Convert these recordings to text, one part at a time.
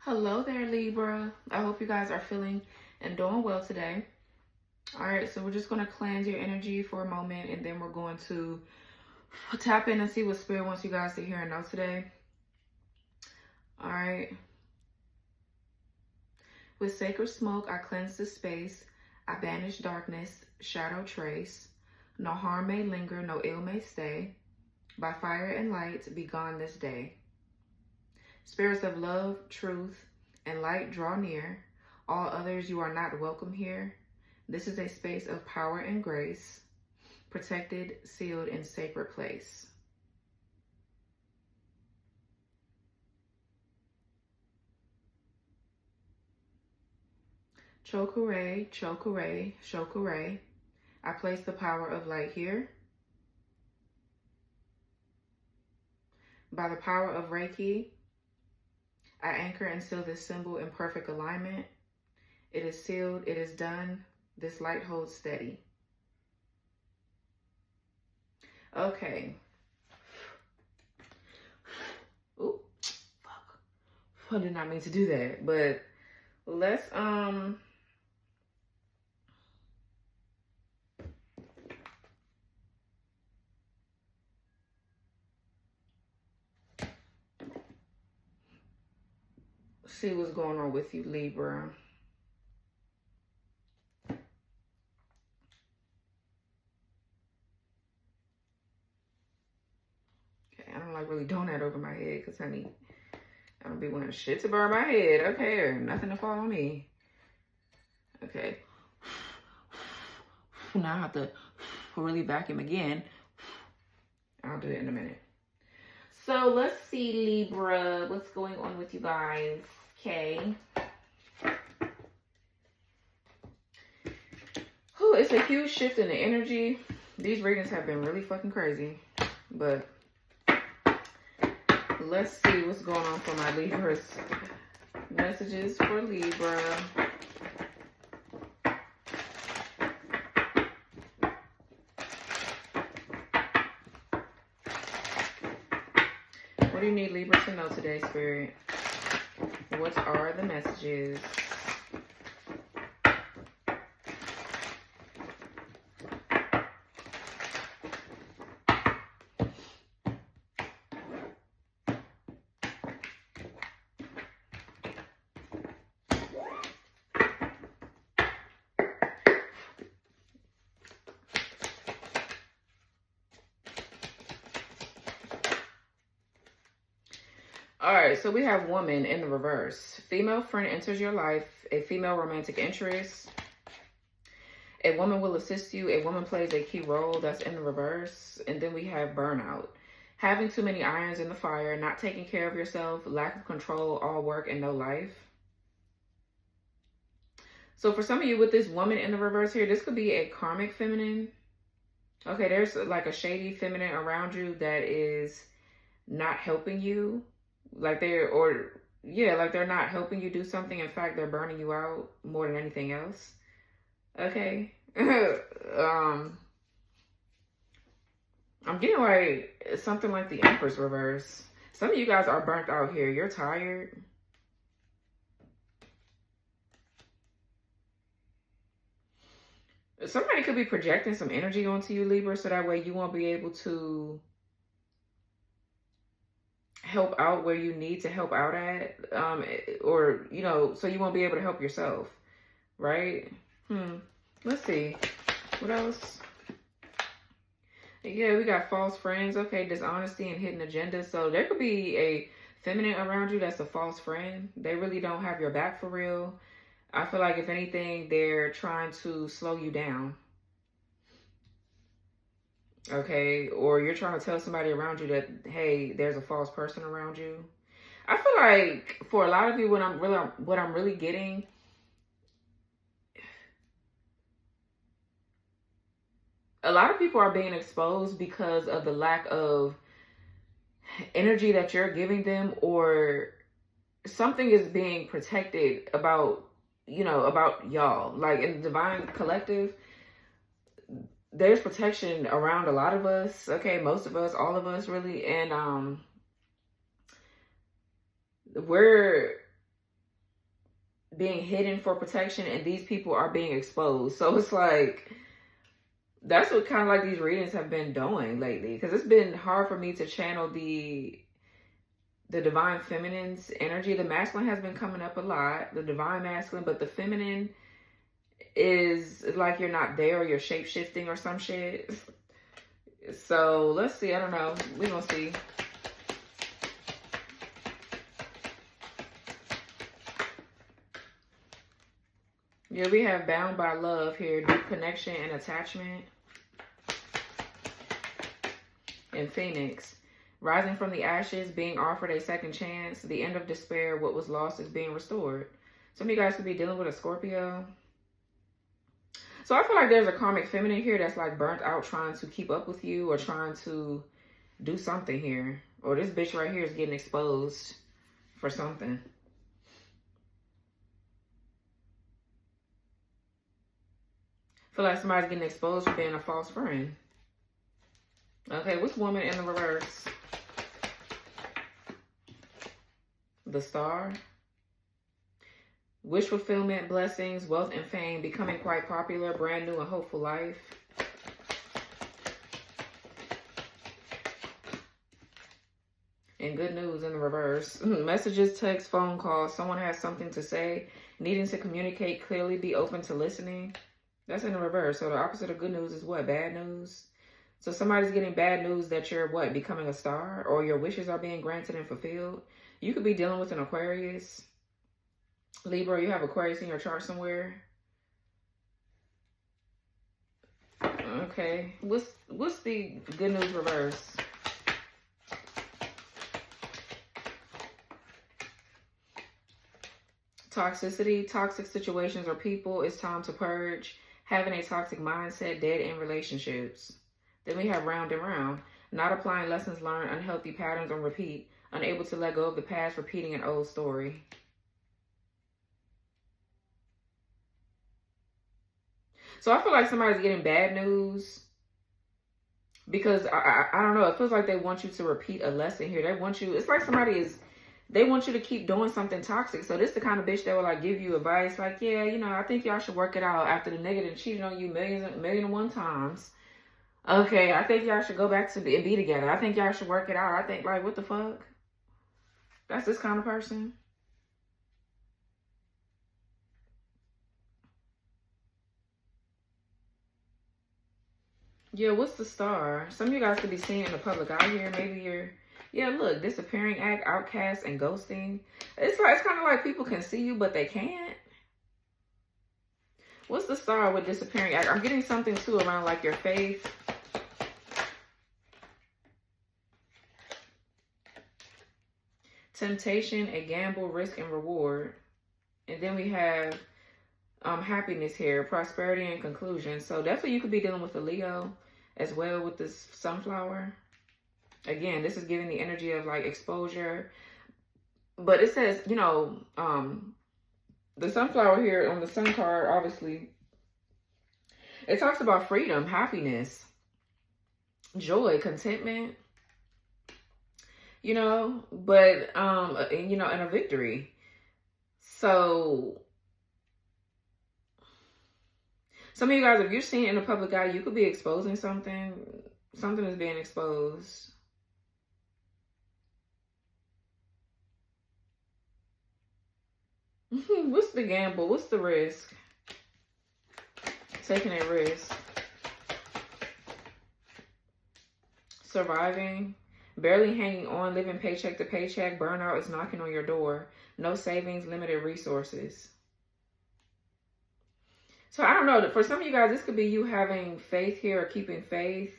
Hello there, Libra. I hope you guys are feeling and doing well today. All right, so we're just going to cleanse your energy for a moment, and then we're going to tap in and see what Spirit wants you guys to hear and know today. All right. With sacred smoke, I cleanse the space. I banish darkness, shadow trace. No harm may linger, no ill may stay. By fire and light, be gone this day. Spirits of love, truth, and light draw near. All others, you are not welcome here. This is a space of power and grace, protected, sealed, in sacred place. Chokure, chokure, chokure. I place the power of light here. By the power of Reiki, I anchor and seal this symbol in perfect alignment. It is sealed, it is done. This light holds steady. Okay. Ooh, fuck. I did not mean to do that, but let's see what's going on with you, Libra. Okay, I don't like really doing that over my head because, honey, I don't be wanting shit to burn my head, okay, or nothing to fall on me. Okay. Now I have to really vacuum again. I'll do it in a minute. So let's see, Libra, what's going on with you guys? Okay. Oh, it's a huge shift in the energy. These readings have been really fucking crazy. But let's see what's going on for my Libras. Messages for Libra. What do you need Libra to know today, Spirit? What are the messages? All right, so we have woman in the reverse. Female friend enters your life, a female romantic interest. A woman will assist you. A woman plays a key role. That's in the reverse. And then we have burnout. Having too many irons in the fire, not taking care of yourself, lack of control, all work and no life. So for some of you with this woman in the reverse here, this could be a karmic feminine. Okay, there's like a shady feminine around you that is not helping you. Like they're not helping you do something. In fact, they're burning you out more than anything else. Okay. I'm getting like something like the Empress reverse. Some of you guys are burnt out here. You're tired. Somebody could be projecting some energy onto you, Libra, so that way you won't be able to help out where you need to help out at, or, you know, so you won't be able to help yourself, right? Let's see. What else? Yeah, we got false friends. Okay, dishonesty and hidden agenda. So there could be a feminine around you that's a false friend. They really don't have your back for real. I feel like if anything, they're trying to slow you down. Okay, or you're trying to tell somebody around you that, hey, there's a false person around you. I feel like for a lot of you, what I'm really getting, a lot of people are being exposed because of the lack of energy that you're giving them, or something is being protected about, you know, about y'all. Like in the divine collective, there's protection around a lot of us. Okay, most of us, all of us really. And we're being hidden for protection, and these people are being exposed. So it's like, that's what kind of like these readings have been doing lately, because it's been hard for me to channel the divine feminine's energy. The masculine has been coming up a lot, the divine masculine, but the feminine is like you're not there, or you're shape-shifting or some shit. So let's see. I don't know. We're gonna see. Yeah, we have bound by love here, deep connection and attachment. And Phoenix, rising from the ashes, being offered a second chance, the end of despair, what was lost is being restored. Some of you guys could be dealing with a Scorpio. So I feel like there's a karmic feminine here that's like burnt out trying to keep up with you, or trying to do something here. Or this bitch right here is getting exposed for something. I feel like somebody's getting exposed for being a false friend. Okay, what's woman in the reverse? The Star. Wish fulfillment, blessings, wealth and fame, becoming quite popular, brand new and hopeful life. And good news in the reverse. Messages, texts, phone calls. Someone has something to say, needing to communicate clearly, be open to listening. That's in the reverse. So the opposite of good news is what? Bad news. So somebody's getting bad news that you're what? Becoming a star, or your wishes are being granted and fulfilled. You could be dealing with an Aquarius. Libra, you have Aquarius in your chart somewhere. Okay. What's the good news reverse? Toxicity, toxic situations or people. It's time to purge. Having a toxic mindset, dead end relationships. Then we have round and round. Not applying lessons learned, unhealthy patterns on repeat. Unable to let go of the past, repeating an old story. So I feel like somebody's getting bad news because I don't know. It feels like they want you to repeat a lesson here. They want you. It's like they want you to keep doing something toxic. So this is the kind of bitch that will like give you advice like, yeah, you know, I think y'all should work it out after the nigga done cheated on you million and one times. Okay, I think y'all should go back to be together. I think y'all should work it out. I think, like, what the fuck? That's this kind of person. Yeah, what's the Star? Some of you guys could be seeing in the public eye here. Maybe you're, yeah, look, disappearing act, outcast, and ghosting. It's kind of like people can see you, but they can't. What's the Star with disappearing act? I'm getting something, too, around, like, your faith. Temptation, a gamble, risk, and reward. And then we have happiness here, prosperity and conclusion. So definitely you could be dealing with a Leo as well with this sunflower. Again, this is giving the energy of like exposure. But it says, you know, the sunflower here on the sun card, obviously, it talks about freedom, happiness, joy, contentment, you know, but, you know, and a victory. So some of you guys, if you're seeing it in the public eye, you could be exposing something. Something is being exposed. What's the gamble? What's the risk? Taking a risk. Surviving. Barely hanging on, living paycheck to paycheck. Burnout is knocking on your door. No savings, limited resources. So I don't know. For some of you guys, this could be you having faith here or keeping faith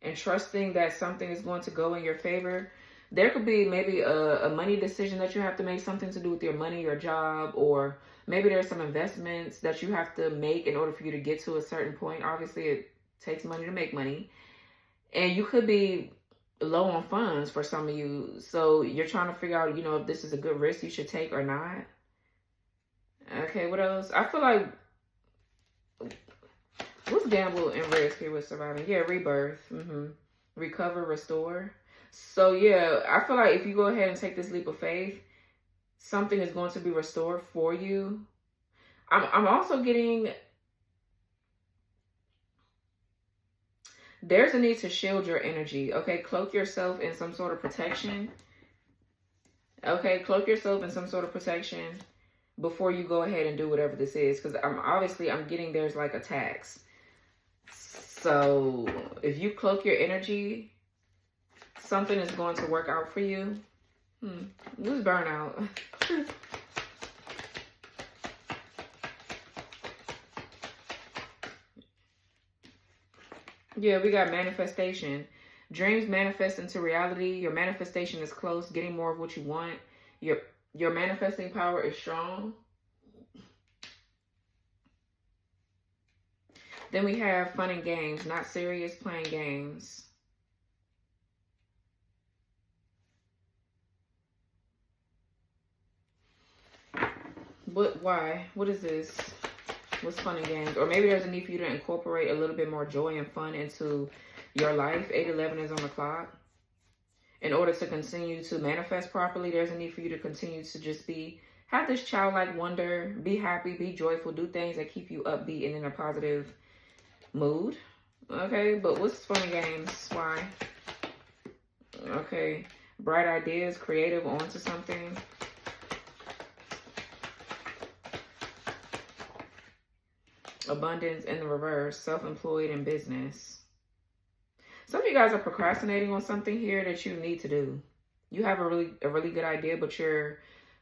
and trusting that something is going to go in your favor. There could be maybe a money decision that you have to make, something to do with your money, your job, or maybe there's some investments that you have to make in order for you to get to a certain point. Obviously, it takes money to make money. And you could be low on funds for some of you. So you're trying to figure out, you know, if this is a good risk you should take or not. Okay, what else? I feel like, what's gamble and risk here with surviving? Yeah, rebirth. Recover, restore. So yeah, I feel like if you go ahead and take this leap of faith, something is going to be restored for you. I'm also getting, there's a need to shield your energy. Okay, cloak yourself in some sort of protection. Okay, cloak yourself in some sort of protection before you go ahead and do whatever this is. Because I'm getting there's like attacks. So if you cloak your energy, something is going to work out for you. Who's burnout? Yeah, we got manifestation. Dreams manifest into reality. Your manifestation is close, getting more of what you want. Your manifesting power is strong. Then we have fun and games, not serious, playing games. Why? What is this? What's fun and games? Or maybe there's a need for you to incorporate a little bit more joy and fun into your life. 811 is on the clock. In order to continue to manifest properly, there's a need for you to continue to just have this childlike wonder, be happy, be joyful, do things that keep you upbeat and in a positive mood. Okay, but what's fun and games? Why? Okay, bright ideas, creative, onto something. Abundance in the reverse, self-employed and business. Some of you guys are procrastinating on something here that you need to do. You have a really good idea, but you're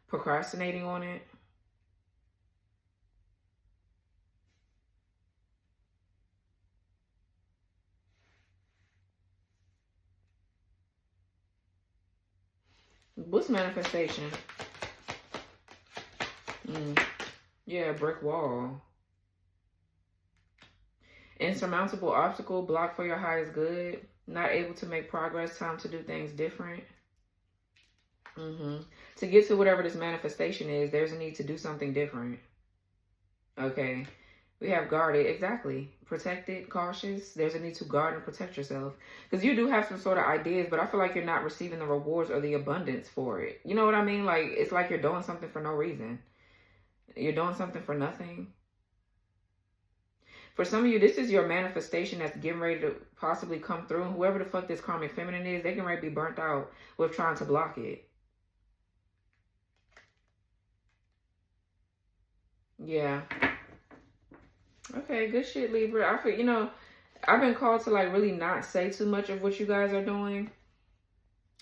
procrastinating on it. What's manifestation? Yeah, brick wall. Insurmountable obstacle, block for your highest good. Not able to make progress, time to do things different. To get to whatever this manifestation is, there's a need to do something different. Okay. We have guarded, exactly. Protected, cautious. There's a need to guard and protect yourself. Because you do have some sort of ideas, but I feel like you're not receiving the rewards or the abundance for it. You know what I mean? Like, it's like you're doing something for no reason. You're doing something for nothing. For some of you, this is your manifestation that's getting ready to possibly come through. And whoever the fuck this karmic feminine is, they can ready to be burnt out with trying to block it. Yeah. Okay, good shit, Libra. I feel, I've been called to like really not say too much of what you guys are doing.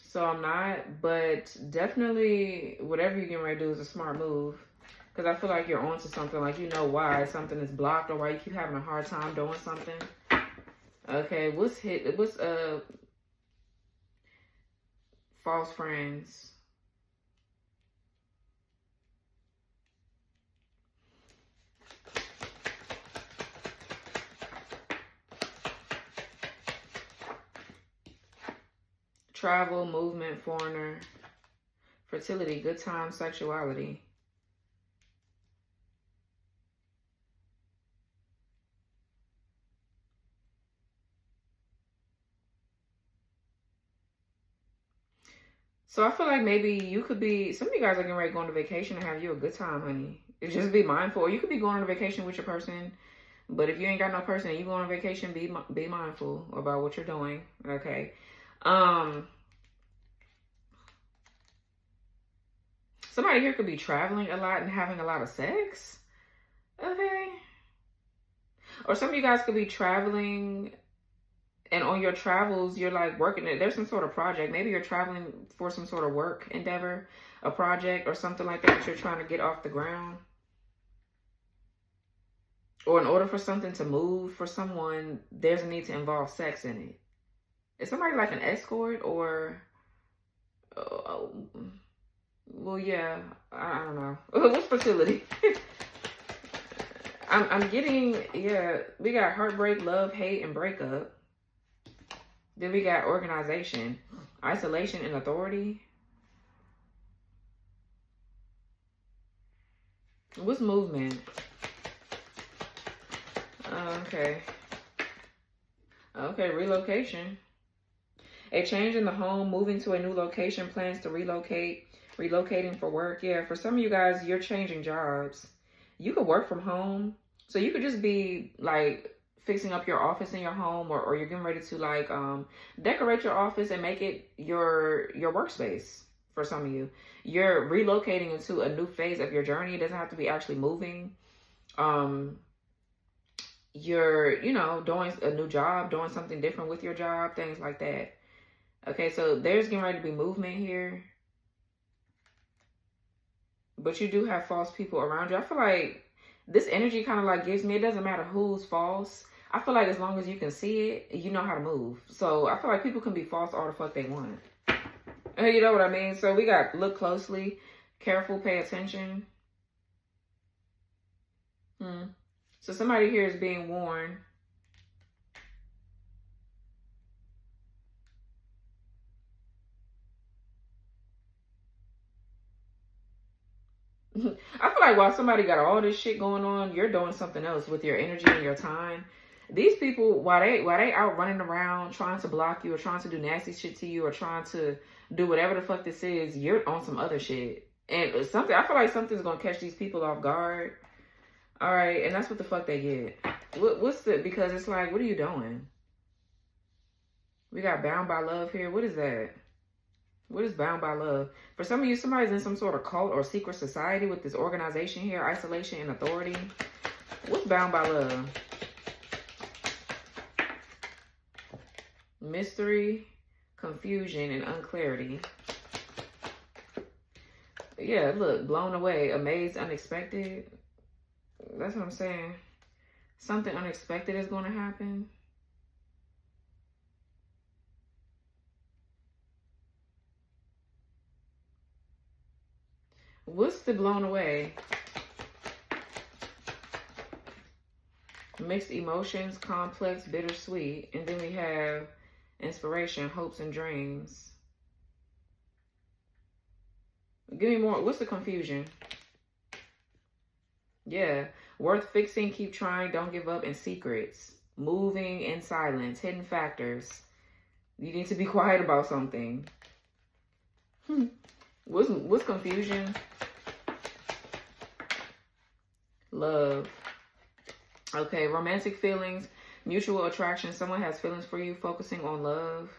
So I'm not, but definitely whatever you're getting ready to do is a smart move. Because I feel like you're onto something, like you know why something is blocked or why you keep having a hard time doing something. Okay, what's false friends? Travel, movement, foreigner, fertility, good time, sexuality. So I feel like maybe you could be, some of you guys are getting ready to go on a vacation and have you a good time, honey. Just be mindful. Or you could be going on a vacation with your person. But if you ain't got no person and you go on a vacation, be mindful about what you're doing. Okay. Somebody here could be traveling a lot and having a lot of sex. Okay. Or some of you guys could be traveling, and on your travels, you're like working it. There's some sort of project. Maybe you're traveling for some sort of work endeavor, a project or something like that you're trying to get off the ground. Or in order for something to move for someone, there's a need to involve sex in it. Is somebody like an escort or... well, yeah, I don't know. What's fertility? I'm getting, yeah, we got heartbreak, love, hate, and breakup. Then we got organization, isolation, and authority. What's movement? Okay. Okay, relocation. A change in the home, moving to a new location, plans to relocate, Relocating for work. Yeah, for some of you guys, you're changing jobs. You could work from home. So you could just be like fixing up your office in your home, or you're getting ready to like decorate your office and make it your workspace. For some of you, you're relocating into a new phase of your journey. It doesn't have to be actually moving. You're, you know, doing a new job, doing something different with your job, things like that. Okay, so there's getting ready to be movement here. But you do have false people around you. I feel like this energy kind of like gives me, it doesn't matter who's false. I feel like as long as you can see it, you know how to move. So I feel like people can be false all the fuck they want. You know what I mean? So we got look closely, careful, pay attention. So somebody here is being warned. I feel like while somebody got all this shit going on, you're doing something else with your energy and your time. These people, while they out running around trying to block you or trying to do nasty shit to you or trying to do whatever the fuck this is, you're on some other shit. And something, I feel like something's gonna catch these people off guard. All right, and that's what the fuck they get. What's the, because it's like, what are you doing? We got bound by love here. What is that? What is bound by love? For some of you, somebody's in some sort of cult or secret society with this organization here, isolation and authority. What's bound by love? Mystery, confusion, and unclarity. Yeah, look, blown away, amazed, unexpected. That's what I'm saying. Something unexpected is going to happen. What's the blown away? Mixed emotions, complex, bittersweet. And then we have inspiration, hopes, and dreams. Give me more. What's the confusion? Yeah. Worth fixing, keep trying, don't give up, and secrets. Moving in silence, hidden factors. You need to be quiet about something. What's confusion? Love. Okay, romantic feelings, mutual attraction. Someone has feelings for you, focusing on love.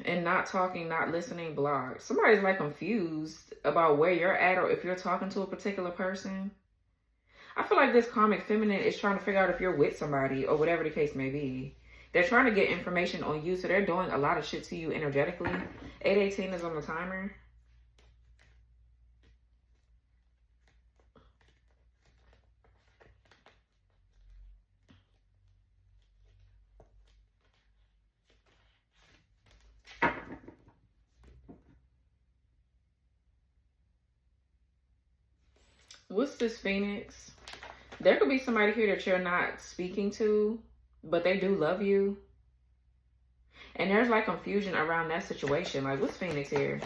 And not talking, not listening, blocked. Somebody's like confused about where you're at or if you're talking to a particular person. I feel like this karmic feminine is trying to figure out if you're with somebody or whatever the case may be. They're trying to get information on you, so they're doing a lot of shit to you energetically. 8:18 is on the timer. What's this Phoenix? There could be somebody here that you're not speaking to, but they do love you. And there's like confusion around that situation. Like, what's Phoenix here?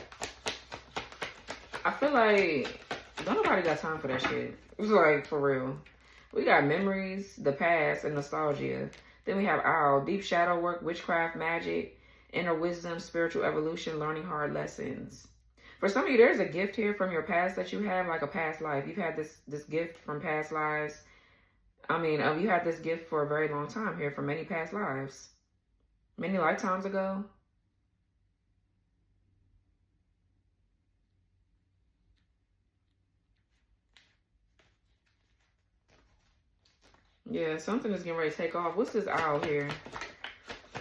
I feel like don't nobody got time for that shit. It's like, for real. We got memories, the past, and nostalgia. Then we have Owl, deep shadow work, witchcraft, magic, inner wisdom, spiritual evolution, learning hard lessons. For some of you, there's a gift here from your past that you have, like a past life. You've had this gift from past lives. I mean, you had this gift for a very long time here, from many past lives. Many lifetimes ago. Yeah, something is getting ready to take off. What's this owl here?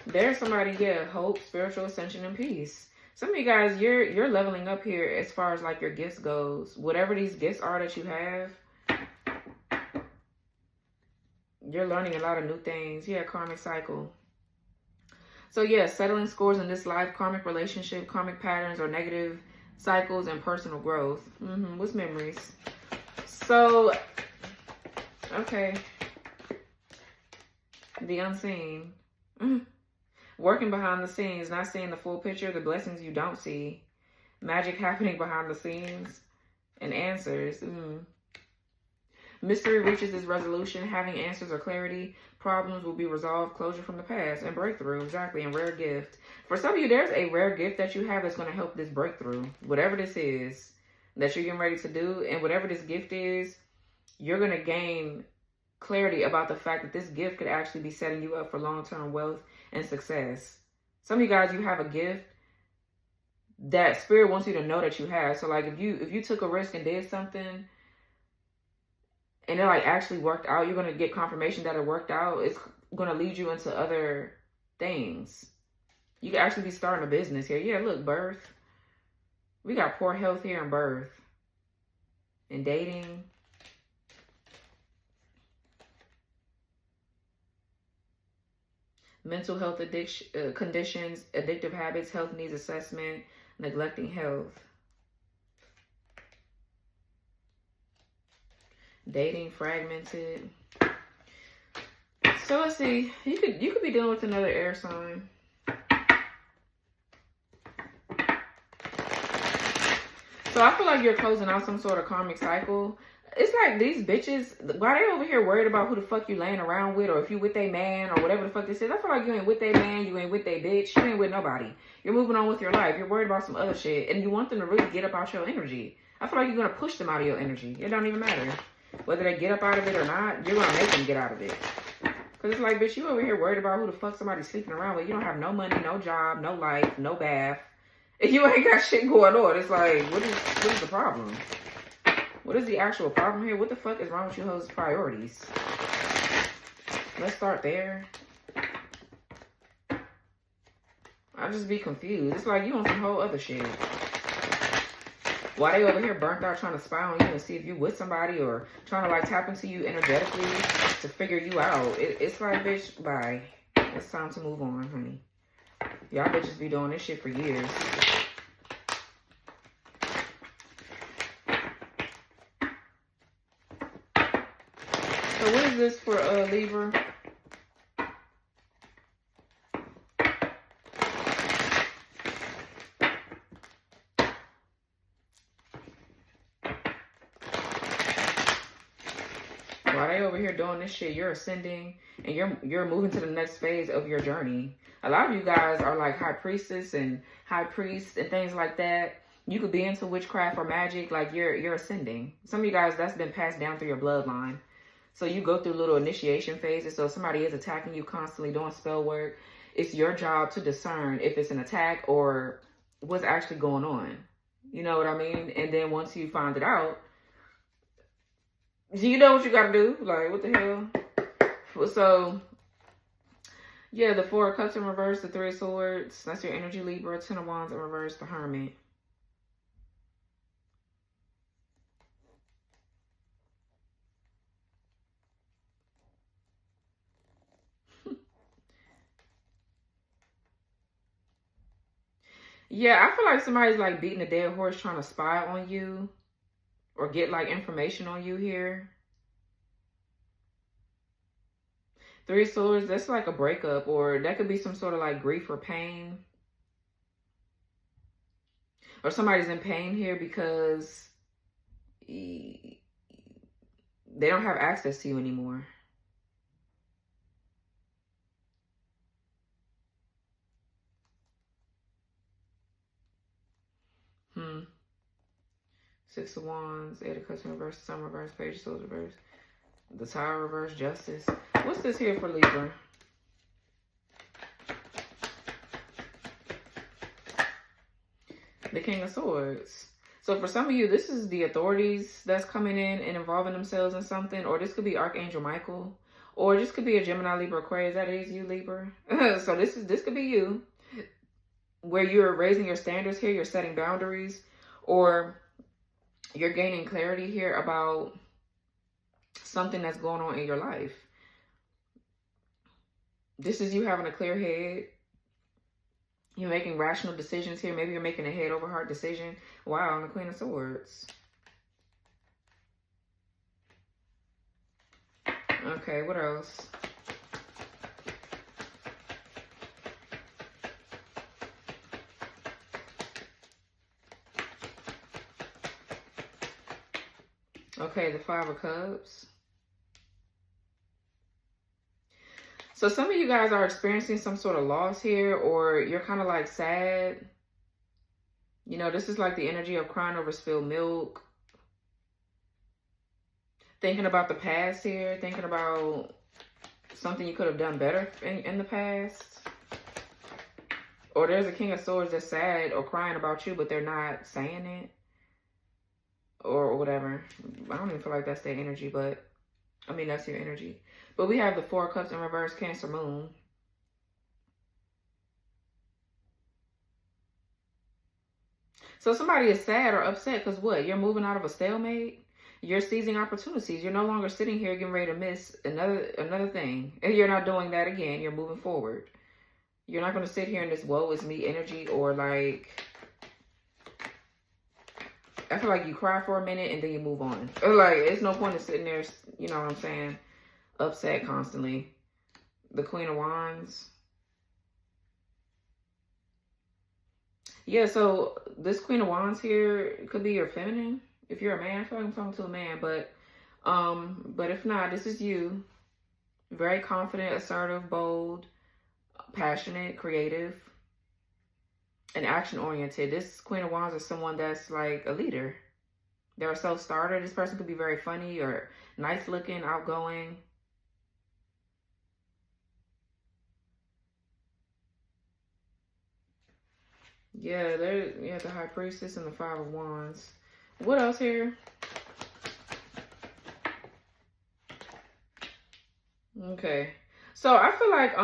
There's somebody here, hope, spiritual ascension, and peace. Some of you guys, you're leveling up here as far as like your gifts goes. Whatever these gifts are that you have, you're learning a lot of new things. Yeah, karmic cycle. So yeah, settling scores in this life, karmic relationship, karmic patterns or negative cycles, and personal growth. What's memories? So, okay. The unseen. Working behind the scenes, not seeing the full picture, the blessings you don't see. Magic happening behind the scenes. And answers. Mystery reaches its resolution. Having answers or clarity. Problems will be resolved. Closure from the past. And breakthrough. Exactly. And rare gift. For some of you, there's a rare gift that you have that's going to help this breakthrough. Whatever this is that you're getting ready to do. And whatever this gift is, you're going to gain clarity about the fact that this gift could actually be setting you up for long-term wealth and success. Some of you guys, you have a gift that spirit wants you to know that you have. So like if you took a risk and did something and it like actually worked out, you're going to get confirmation that it worked out. It's going to lead you into other things. You could actually be starting a business here. Yeah, look, birth. We got poor health here and birth. And dating. Mental health conditions, addictive habits, health needs assessment, neglecting health. Dating, fragmented. So let's see. You could be dealing with another air sign. So I feel like you're closing out some sort of karmic cycle. It's like these bitches, why they over here worried about who the fuck you laying around with, or if you with they man, or whatever the fuck this is. I feel like you ain't with they man, you ain't with they bitch, you ain't with nobody. You're moving on with your life. You're worried about some other shit, and you want them to really get up out your energy. I feel like you're going to push them out of your energy. It don't even matter. Whether they get up out of it or not, you're going to make them get out of it. Because it's like, bitch, you over here worried about who the fuck somebody's sleeping around with. You don't have no money, no job, no life, no bath. If you ain't got shit going on, it's like, what is the problem? What is the actual problem here? What the fuck is wrong with you hoes' priorities? Let's start there. I just be confused. It's like you on some whole other shit. Why they over here burnt out trying to spy on you and see if you with somebody, or trying to like tap into you energetically to figure you out. It's like, bitch, bye. It's time to move on, honey. Y'all bitches be doing this shit for years. So what is this for Libra? While they over here doing this shit, you're ascending and you're moving to the next phase of your journey. A lot of you guys are like high priestess and high priest and things like that. You could be into witchcraft or magic, like you're ascending. Some of you guys, that's been passed down through your bloodline. So you go through little initiation phases. So if somebody is attacking you constantly doing spell work, it's your job to discern if it's an attack or what's actually going on. You know what I mean? And then once you find it out, you know what you got to do. Like, what the hell? So, yeah, the 4 of Cups in reverse, the 3 of Swords. That's your energy, Libra. 10 of Wands in reverse, the Hermit. Yeah, I feel like somebody's like beating a dead horse trying to spy on you or get like information on you here. 3 of Swords, that's like a breakup, or that could be some sort of like grief or pain. Or somebody's in pain here because they don't have access to you anymore. Six of Wands, 8 of Cups in reverse, Sun reverse, Page of Swords reverse, the Tower reverse, Justice. What's this here for Libra? The King of Swords. So for some of you, this is the authorities that's coming in and involving themselves in something, or this could be Archangel Michael, or this could be a Gemini, Libra, Aquarius. That is you, Libra. So this could be you, where you're raising your standards here, you're setting boundaries, or you're gaining clarity here about something that's going on in your life. This is you having a clear head. You're making rational decisions here. Maybe you're making a head over heart decision. Wow, and the Queen of Swords. Okay, what else? Okay, the 5 of Cups. So some of you guys are experiencing some sort of loss here, or you're kind of like sad. You know, this is like the energy of crying over spilled milk. Thinking about the past here, thinking about something you could have done better in the past. Or there's a King of Swords that's sad or crying about you, but they're not saying it. Or whatever. I don't even feel like that's their energy, but I mean, that's your energy. But we have the Four of Cups in reverse, Cancer Moon. So somebody is sad or upset because what? You're moving out of a stalemate. You're seizing opportunities. You're no longer sitting here getting ready to miss another thing. And you're not doing that again. You're moving forward. You're not going to sit here in this woe is me energy, or like, I feel like you cry for a minute and then you move on. Or like, it's no point in sitting there, you know what I'm saying, upset constantly. The Queen of Wands. Yeah, so this Queen of Wands here could be your feminine. If you're a man, I feel like I'm talking to a man, but if not, this is you. Very confident, assertive, bold, passionate, creative, and action-oriented. This Queen of Wands is someone that's like a leader. They're a self-starter. This person could be very funny or nice-looking, outgoing. Yeah, the High Priestess and the Five of Wands. What else here? Okay. So I feel like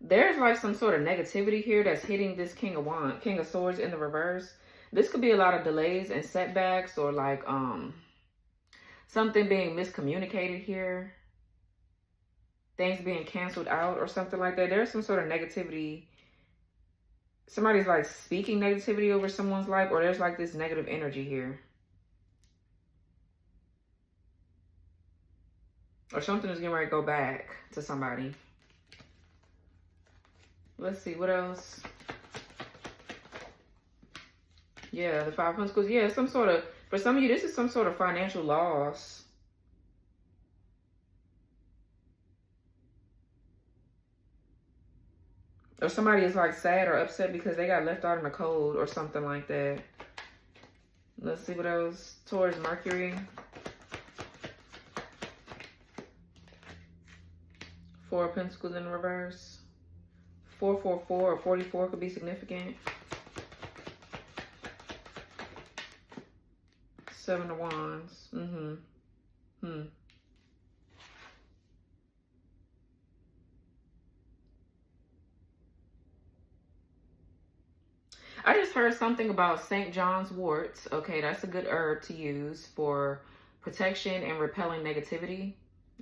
there's like some sort of negativity here that's hitting this King of Swords in the reverse. This could be a lot of delays and setbacks, or like something being miscommunicated here. Things being canceled out or something like that. There's some sort of negativity. Somebody's like speaking negativity over someone's life, or there's like this negative energy here. Or something is getting ready to go back to somebody. Let's see, what else? Yeah, the Five of Pentacles. Yeah, some sort of, for some of you, this is some sort of financial loss. Or somebody is like sad or upset because they got left out in the cold or something like that. Let's see what else. Taurus, Mercury. Four of Pentacles in reverse. 444 or 44 could be significant. Seven of Wands. I just heard something about St. John's worts. Okay, that's a good herb to use for protection and repelling negativity.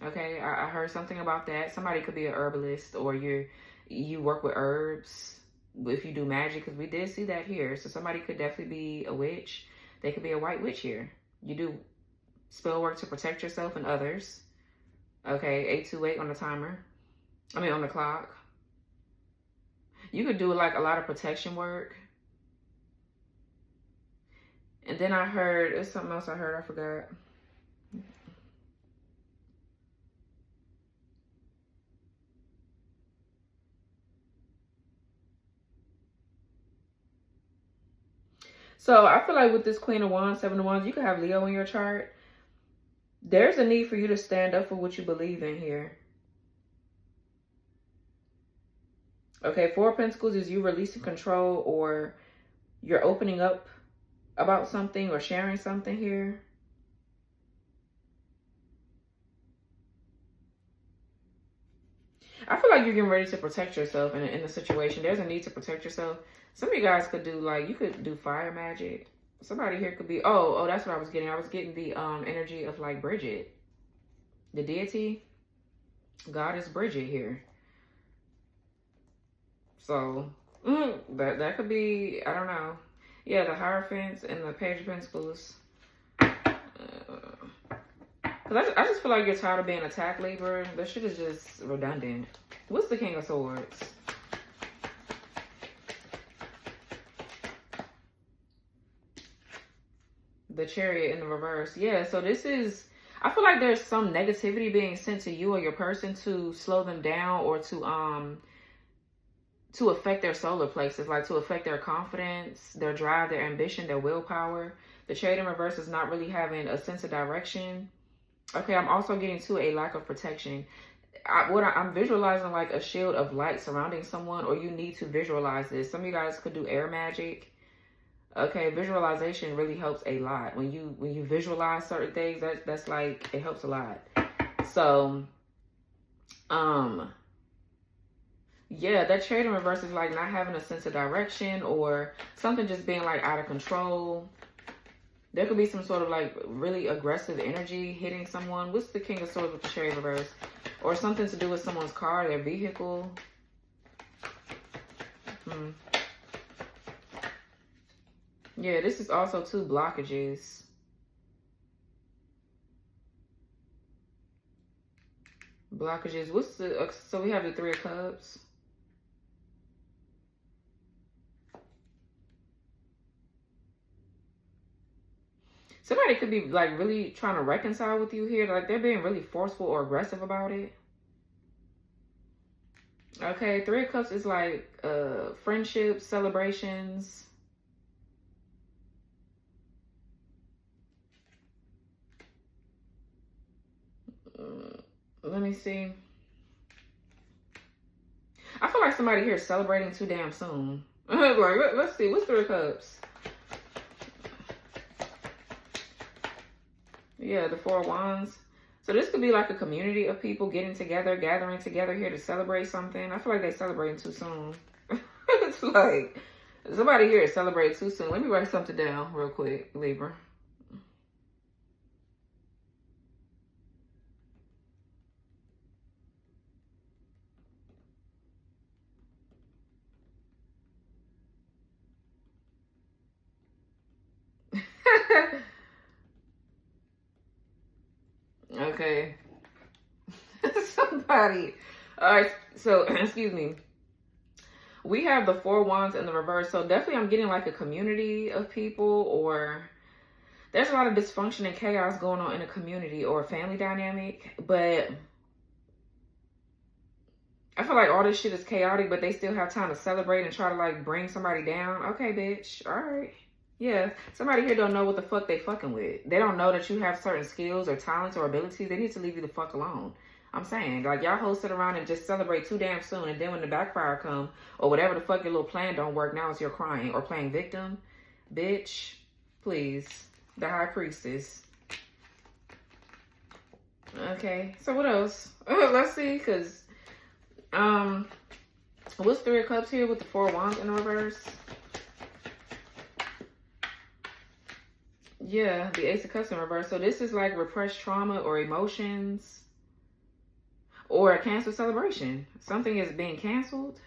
Okay, I heard something about that. Somebody could be a herbalist, or you work with herbs if you do magic, because we did see that here. So somebody could definitely be a witch. They could be a white witch here. You do spell work to protect yourself and others. Okay, 828 on the timer. I mean, on the clock. You could do like a lot of protection work. And then I heard, there's something else I heard, I forgot. So I feel like with this Queen of Wands, Seven of Wands, you could have Leo in your chart. There's a need for you to stand up for what you believe in here. Okay, Four of Pentacles is you releasing control, or you're opening up about something or sharing something here. I feel like you're getting ready to protect yourself in a situation. There's a need to protect yourself. Some of you guys could do like, you could do fire magic. Somebody here could be, oh, that's what I was getting. I was getting the energy of like Bridget. The deity. Goddess Bridget here. So, that could be, I don't know. Yeah, the Hierophant and the Page of Pentacles. Cause I just feel like you're tired of being attacked, Libra. That shit is just redundant. What's the King of Swords? The Chariot in the reverse. Yeah, so this is, I feel like there's some negativity being sent to you or your person to slow them down, or to affect their solar plexus, like to affect their confidence, their drive, their ambition, their willpower. The Chariot in reverse is not really having a sense of direction. Okay, I'm also getting to a lack of protection. I'm visualizing like a shield of light surrounding someone, or you need to visualize this. Some of you guys could do air magic. Okay, visualization really helps a lot. When you visualize certain things, that's like, it helps a lot. So, yeah, that Chariot in reverse is like not having a sense of direction, or something just being like out of control. There could be some sort of like really aggressive energy hitting someone. What's the King of Swords with the Chariot reverse? Or something to do with someone's car, their vehicle. Yeah, this is also 2 blockages. Blockages. What's the... so we have the 3 of Cups. Somebody could be like really trying to reconcile with you here. Like they're being really forceful or aggressive about it. Okay, 3 of Cups is like friendships, celebrations. Let me see. I feel like somebody here is celebrating too damn soon. Like, let's see. What's 3 of Cups? Yeah, the 4 of Wands. So this could be like a community of people getting together, gathering together here to celebrate something. I feel like they're celebrating too soon. It's like somebody here is celebrating too soon. Let me write something down real quick, Libra. Okay. Somebody. All right. So, excuse me. We have the 4 Wands in the reverse. So definitely I'm getting like a community of people, or there's a lot of dysfunction and chaos going on in a community or a family dynamic. But I feel like all this shit is chaotic, but they still have time to celebrate and try to like bring somebody down. Okay, bitch. All right. Yeah, somebody here don't know what the fuck they fucking with. They don't know that you have certain skills or talents or abilities. They need to leave you the fuck alone. I'm saying, like, y'all hoes sit around and just celebrate too damn soon, and then when the backfire come, or whatever the fuck your little plan don't work, now it's you're crying or playing victim. Bitch, please. The High Priestess. Okay, so what else? Let's see, because, what's 3 of Cups here with the 4 Wands in the reverse? Yeah, the Ace of Cups in reverse. So this is like repressed trauma or emotions, or a canceled celebration. Something is being canceled.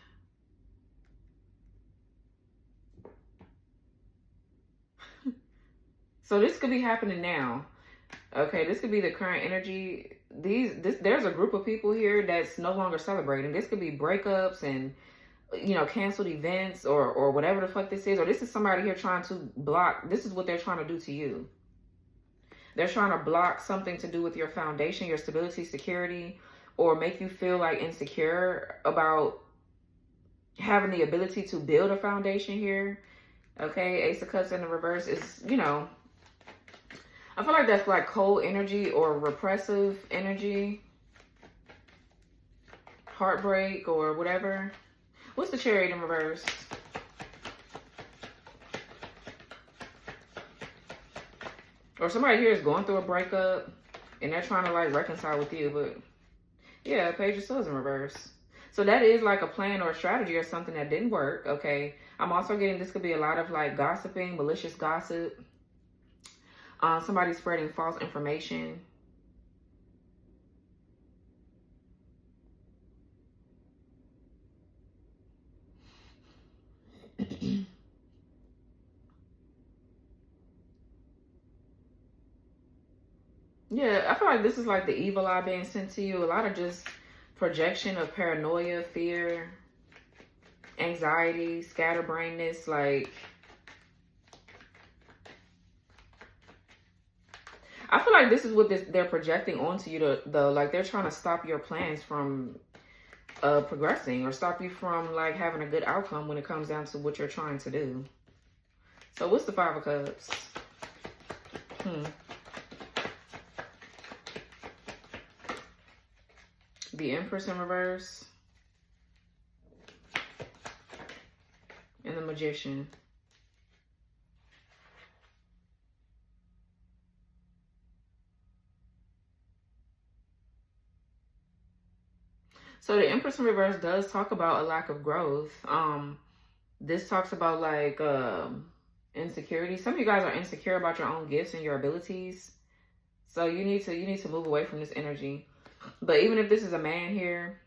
So this could be happening now. Okay, this could be the current energy. There's a group of people here that's no longer celebrating. This could be breakups and, you know, canceled events, or whatever the fuck this is. Or this is somebody here trying to block. This is what they're trying to do to you. They're trying to block something to do with your foundation, your stability, security, or make you feel like insecure about having the ability to build a foundation here. Okay, Ace of Cups in the reverse is, you know, I feel like that's like cold energy or repressive energy. Heartbreak or whatever. What's the Chariot in reverse? Or somebody here is going through a breakup and they're trying to like reconcile with you. But yeah, Page of Swords in reverse. So that is like a plan or a strategy or something that didn't work. Okay. I'm also getting, this could be a lot of like gossiping, malicious gossip. Somebody spreading false information. Yeah, I feel like this is like the evil eye being sent to you. A lot of just projection of paranoia, fear, anxiety, scatterbrainness. Like, I feel like this is what they're projecting onto you, though. Like, they're trying to stop your plans from progressing, or stop you from, like, having a good outcome when it comes down to what you're trying to do. So what's the Five of Cups? The Empress in reverse. And the Magician. So the Empress in reverse does talk about a lack of growth. This talks about, like, insecurity. Some of you guys are insecure about your own gifts and your abilities. So you need to move away from this energy. But even if this is a man here,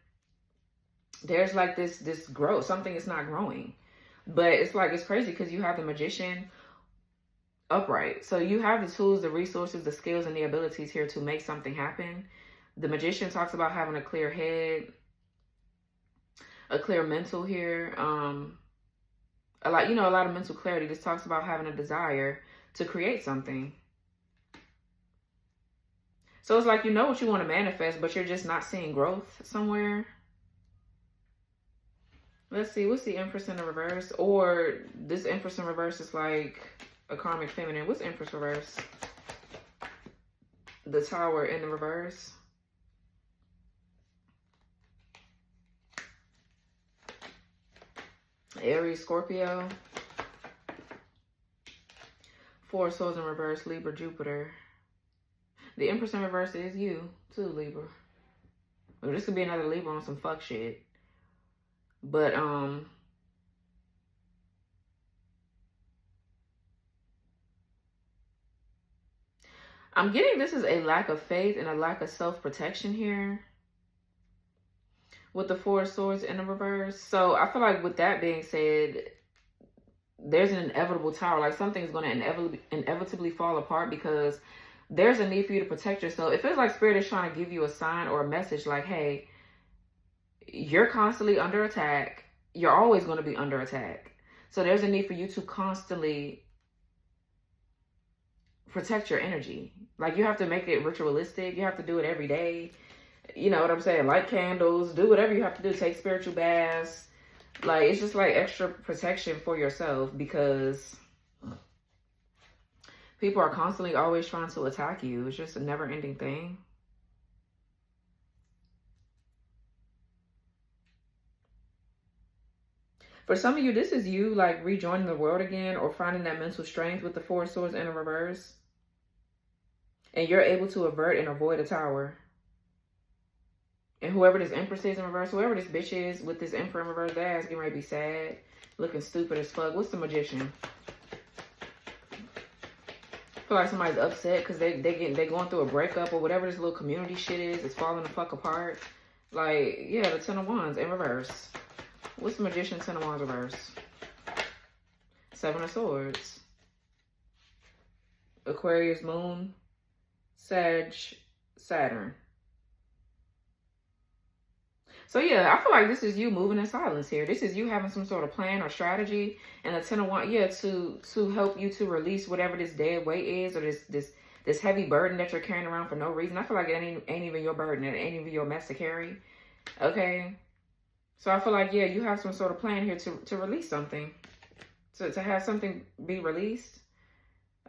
there's like this growth. Something is not growing. But it's like, it's crazy because you have the Magician upright. So you have the tools, the resources, the skills, and the abilities here to make something happen. The Magician talks about having a clear head, a clear mental here. A lot of mental clarity. This talks about having a desire to create something. So it's like, you know what you want to manifest, but you're just not seeing growth somewhere. Let's see, what's the Empress in the reverse? Or this Empress in reverse is like a karmic feminine. What's Empress reverse? The Tower in the reverse. Aries, Scorpio. Four of Swords in reverse, Libra, Jupiter. The Empress in reverse is you, too, Libra. Well, this could be another Libra on some fuck shit. But, I'm getting this is a lack of faith and a lack of self-protection here. With the Four of Swords in the reverse. So I feel like with that being said, there's an inevitable tower. Like, something's going to inevitably fall apart because there's a need for you to protect yourself. It feels like Spirit is trying to give you a sign or a message like, hey, you're constantly under attack. You're always going to be under attack. So there's a need for you to constantly protect your energy. Like, you have to make it ritualistic. You have to do it every day. You know what I'm saying? Light candles. Do whatever you have to do. Take spiritual baths. Like, it's just like extra protection for yourself because people are constantly always trying to attack you. It's just a never-ending thing. For some of you, this is you, like, rejoining the world again or finding that mental strength with the Four of Swords in a reverse. And you're able to avert and avoid a tower. And whoever this Empress is in reverse, whoever this bitch is with this Emperor in reverse, their ass getting ready to be sad. Looking stupid as fuck. What's the Magician? I feel like somebody's upset because they going through a breakup or whatever this little community shit is. It's falling the fuck apart. Like, yeah, the Ten of Wands in reverse. What's the Magician, Ten of Wands reverse? Seven of Swords. Aquarius, Moon, Sag, Saturn. So yeah, I feel like this is you moving in silence here. This is you having some sort of plan or strategy. And the Ten of Wands, yeah, to help you to release whatever this dead weight is, or this heavy burden that you're carrying around for no reason. I feel like it ain't even your burden. It ain't even your mess to carry. Okay. So I feel like, yeah, you have some sort of plan here to release something. To have something be released.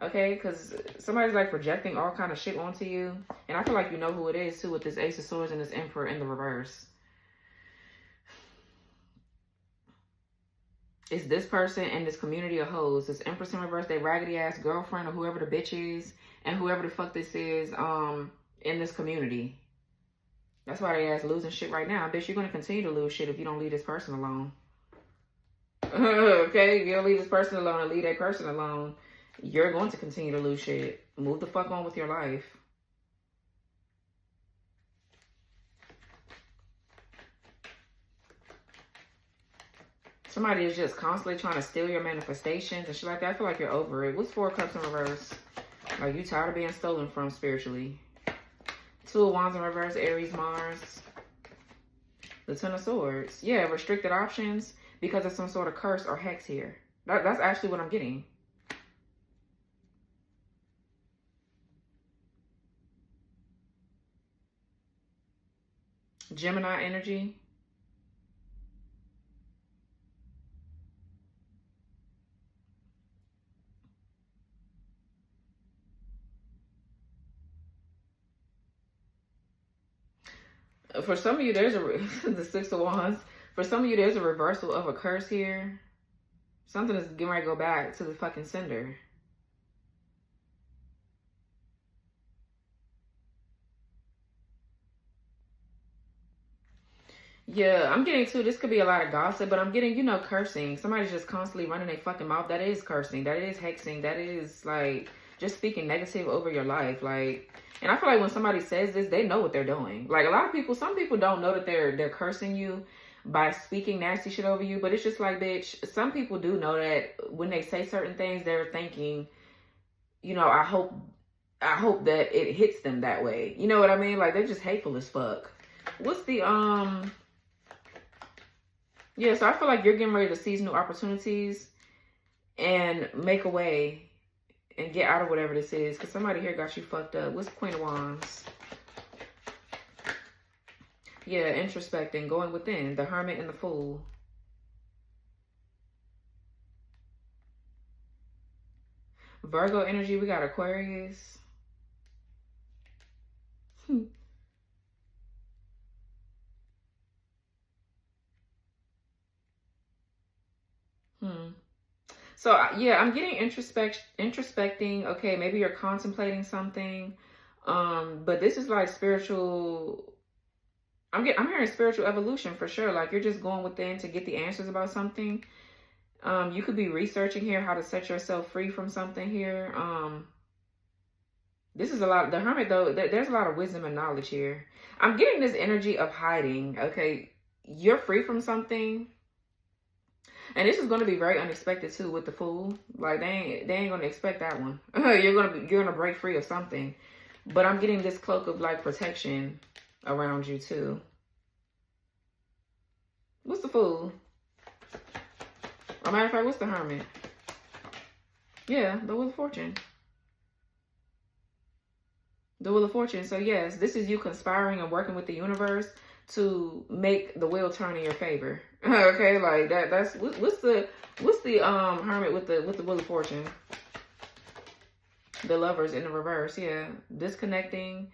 Okay, because somebody's like projecting all kind of shit onto you. And I feel like you know who it is too with this Ace of Swords and this Emperor in the reverse. It's this person and this community of hoes. This Empress in reverse, they raggedy ass girlfriend or whoever the bitch is. And whoever the fuck this is in this community. That's why they ass losing shit right now. Bitch, you're going to continue to lose shit if you don't leave this person alone. Okay, if you don't leave this person alone and leave that person alone, you're going to continue to lose shit. Move the fuck on with your life. Somebody is just constantly trying to steal your manifestations and shit like that. I feel like you're over it. What's Four of Cups in reverse? Like, you tired of being stolen from spiritually. Two of Wands in reverse, Aries, Mars. The Ten of Swords. Yeah, restricted options because of some sort of curse or hex here. That's actually what I'm getting. Gemini energy. For some of you, there's a the Six of Wands. For some of you, there's a reversal of a curse here. Something is getting ready to go back to the fucking sender. Yeah, I'm getting too, this could be a lot of gossip, but I'm getting, you know, cursing. Somebody's just constantly running their fucking mouth. That is cursing. That is hexing. That is, like, just speaking negative over your life. Like, and I feel like when somebody says this, they know what they're doing. Like, a lot of people, some people don't know that they're cursing you by speaking nasty shit over you. But it's just like, bitch, some people do know that when they say certain things, they're thinking, you know, I hope that it hits them that way. You know what I mean? Like, they're just hateful as fuck. What's the, yeah, so I feel like you're getting ready to seize new opportunities and make a way and get out of whatever this is. Because somebody here got you fucked up. What's Queen of Wands? Yeah, introspecting, going within. The Hermit and the Fool. Virgo energy, we got Aquarius. So, yeah, I'm getting introspecting. Okay, maybe you're contemplating something. But this is like spiritual. I'm hearing spiritual evolution for sure. Like, you're just going within to get the answers about something. You could be researching here how to set yourself free from something here. This is a lot. The Hermit, though, there's a lot of wisdom and knowledge here. I'm getting this energy of hiding. Okay, you're free from something. And this is going to be very unexpected too with the Fool. Like, they ain't going to expect that one. You're going to break free of something. But I'm getting this cloak of like protection around you too. What's the Fool? As a matter of fact, what's the Hermit? Yeah, the Wheel of Fortune. The Wheel of Fortune. So yes, this is you conspiring and working with the universe to make the wheel turn in your favor. Okay, like that's what's the Hermit with the Wheel of Fortune? The Lovers in the reverse. Yeah, disconnecting,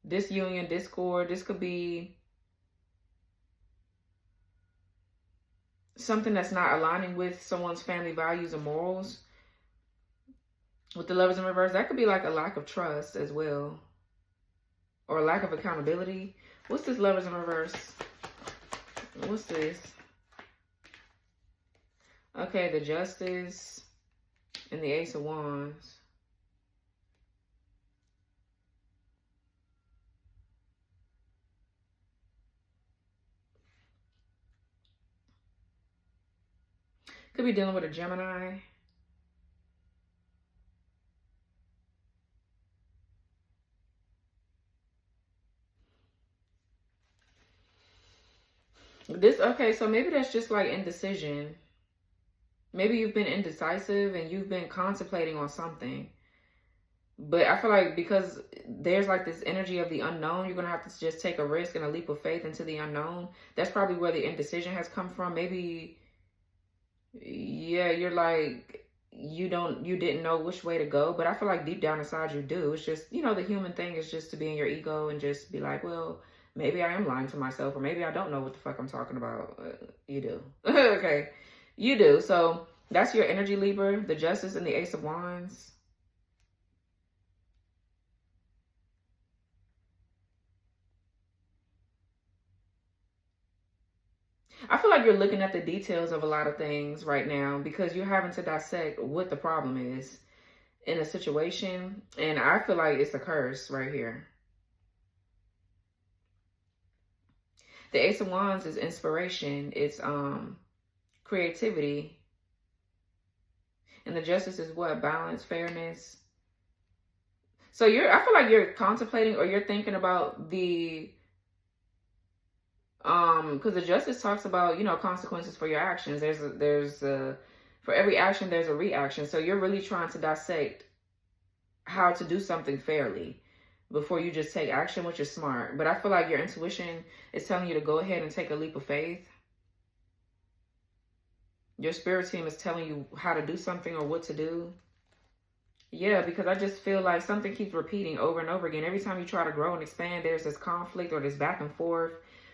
disunion, discord. This could be something that's not aligning with someone's family values and morals. With the Lovers in reverse, that could be like a lack of trust as well, or a lack of accountability. What's this Lovers in reverse? What's this? Okay, the Justice and the Ace of Wands. Could be dealing with a Gemini. Okay, so maybe that's just like indecision. Maybe you've been indecisive and you've been contemplating on something. But I feel like because there's like this energy of the unknown, you're going to have to just take a risk and a leap of faith into the unknown. That's probably where the indecision has come from. Maybe, yeah, you're like, you didn't know which way to go. But I feel like deep down inside you do. It's just, you know, the human thing is just to be in your ego and just be like, well, maybe I am lying to myself, or maybe I don't know what the fuck I'm talking about. You do. Okay. You do. So that's your energy, Libra. The Justice and the Ace of Wands. I feel like you're looking at the details of a lot of things right now because you're having to dissect what the problem is in a situation. And I feel like it's a curse right here. The Ace of Wands is inspiration. It's creativity. And the Justice is what? Balance, fairness. So I feel like you're contemplating or you're thinking about the, because the Justice talks about, you know, consequences for your actions. For every action, there's a reaction. So you're really trying to dissect how to do something fairly. before you just take action, which is smart. But I feel like your intuition is telling you to go ahead and take a leap of faith. Your spirit team is telling you how to do something or what to do. Yeah, because I just feel like something keeps repeating over and over again. Every time you try to grow and expand, there's this conflict or this back and forth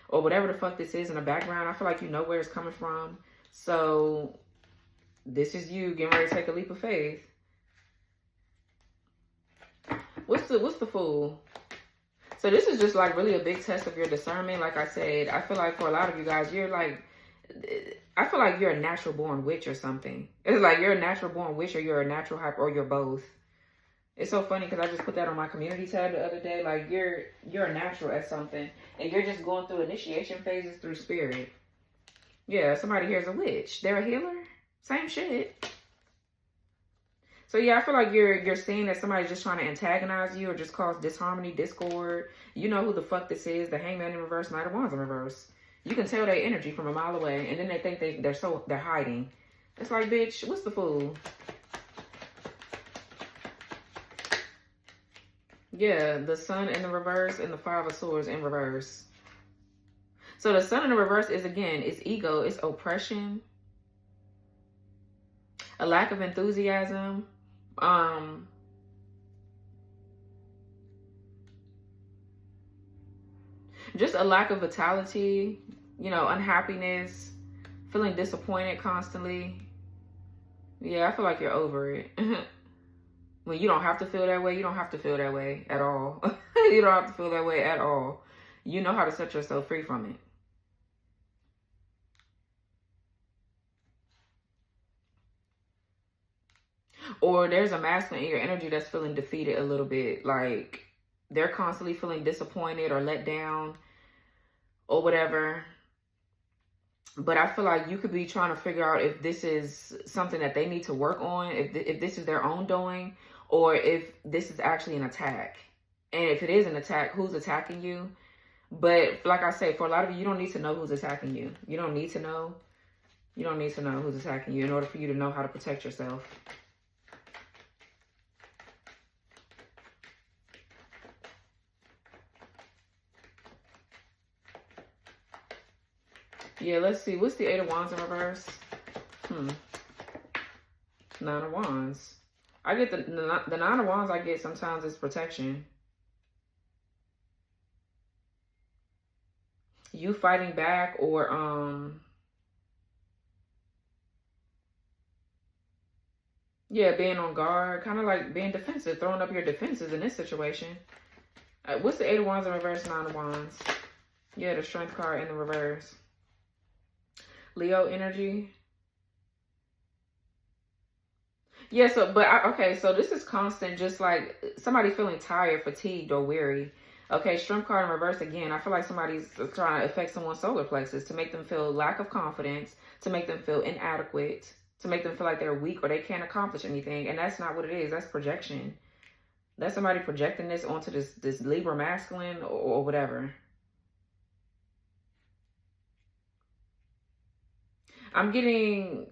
or whatever the fuck this is in the background. I feel like you know where it's coming from. So this is you getting ready to take a leap of faith. What's the Fool? So this is just like really a big test of your discernment. Like I said, I feel like for a lot of you guys, you're like, I feel like you're a natural born witch or something. It's like you're a natural born witch or you're a natural hype or you're both. It's so funny because I just put that on my community tab the other day. Like you're a natural at something and you're just going through initiation phases through spirit. Yeah, somebody here's a witch. They're a healer. Same shit. So yeah, I feel like you're seeing that somebody's just trying to antagonize you or just cause disharmony, discord. You know who the fuck this is. The Hangman in reverse, Knight of Wands in reverse. You can tell their energy from a mile away, and then they think they're hiding. It's like, bitch, what's the Fool? Yeah, the Sun in the reverse and the Five of Swords in reverse. So the Sun in the reverse is, again, it's ego, it's oppression, a lack of enthusiasm, just a lack of vitality, you know, unhappiness, feeling disappointed constantly. Yeah, I feel like you're over it. When you don't have to feel that way, you don't have to feel that way at all. You don't have to feel that way at all. You know how to set yourself free from it. Or there's a masculine in your energy that's feeling defeated a little bit. Like they're constantly feeling disappointed or let down or whatever. But I feel like you could be trying to figure out if this is something that they need to work on, if this is their own doing, or if this is actually an attack. And if it is an attack, who's attacking you? But like I say, for a lot of you, you don't need to know who's attacking you. You don't need to know. You don't need to know who's attacking you in order for you to know how to protect yourself. Yeah, let's see. What's the Eight of Wands in reverse? Nine of Wands. I get the Nine of Wands I get sometimes is protection. You fighting back or, yeah, being on guard. Kind of like being defensive, throwing up your defenses in this situation. What's the Eight of Wands in reverse, Nine of Wands? Yeah, the Strength card in the reverse. Leo energy. Yeah, so, but, okay, so this is constant, just like somebody feeling tired, fatigued, or weary. Okay, Strength card in reverse again. I feel like somebody's trying to affect someone's solar plexus to make them feel lack of confidence, to make them feel inadequate, to make them feel like they're weak or they can't accomplish anything. And that's not what it is. That's projection. That's somebody projecting this onto this Libra masculine or whatever. I'm getting,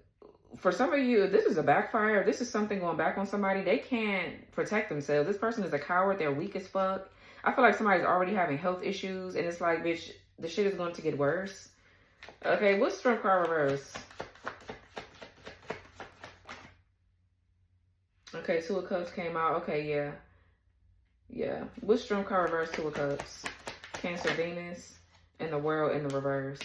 for some of you, this is a backfire. This is something going back on somebody. They can't protect themselves. This person is a coward. They're weak as fuck. I feel like somebody's already having health issues. And it's like, bitch, the shit is going to get worse. Okay, what's Strength card reverse? Okay, Two of Cups came out. Okay, yeah. Yeah. What's Strength card reverse? Two of Cups. Cancer, Venus, and the World in the reverse.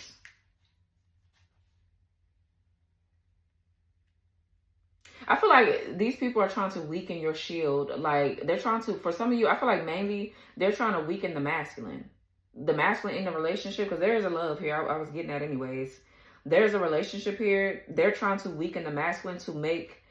I feel like these people are trying to weaken your shield. Like, they're trying to, for some of you, I feel like mainly they're trying to weaken the masculine. The masculine in the relationship, because there is a love here. I was getting that anyways. There's a relationship here. They're trying to weaken the masculine to make,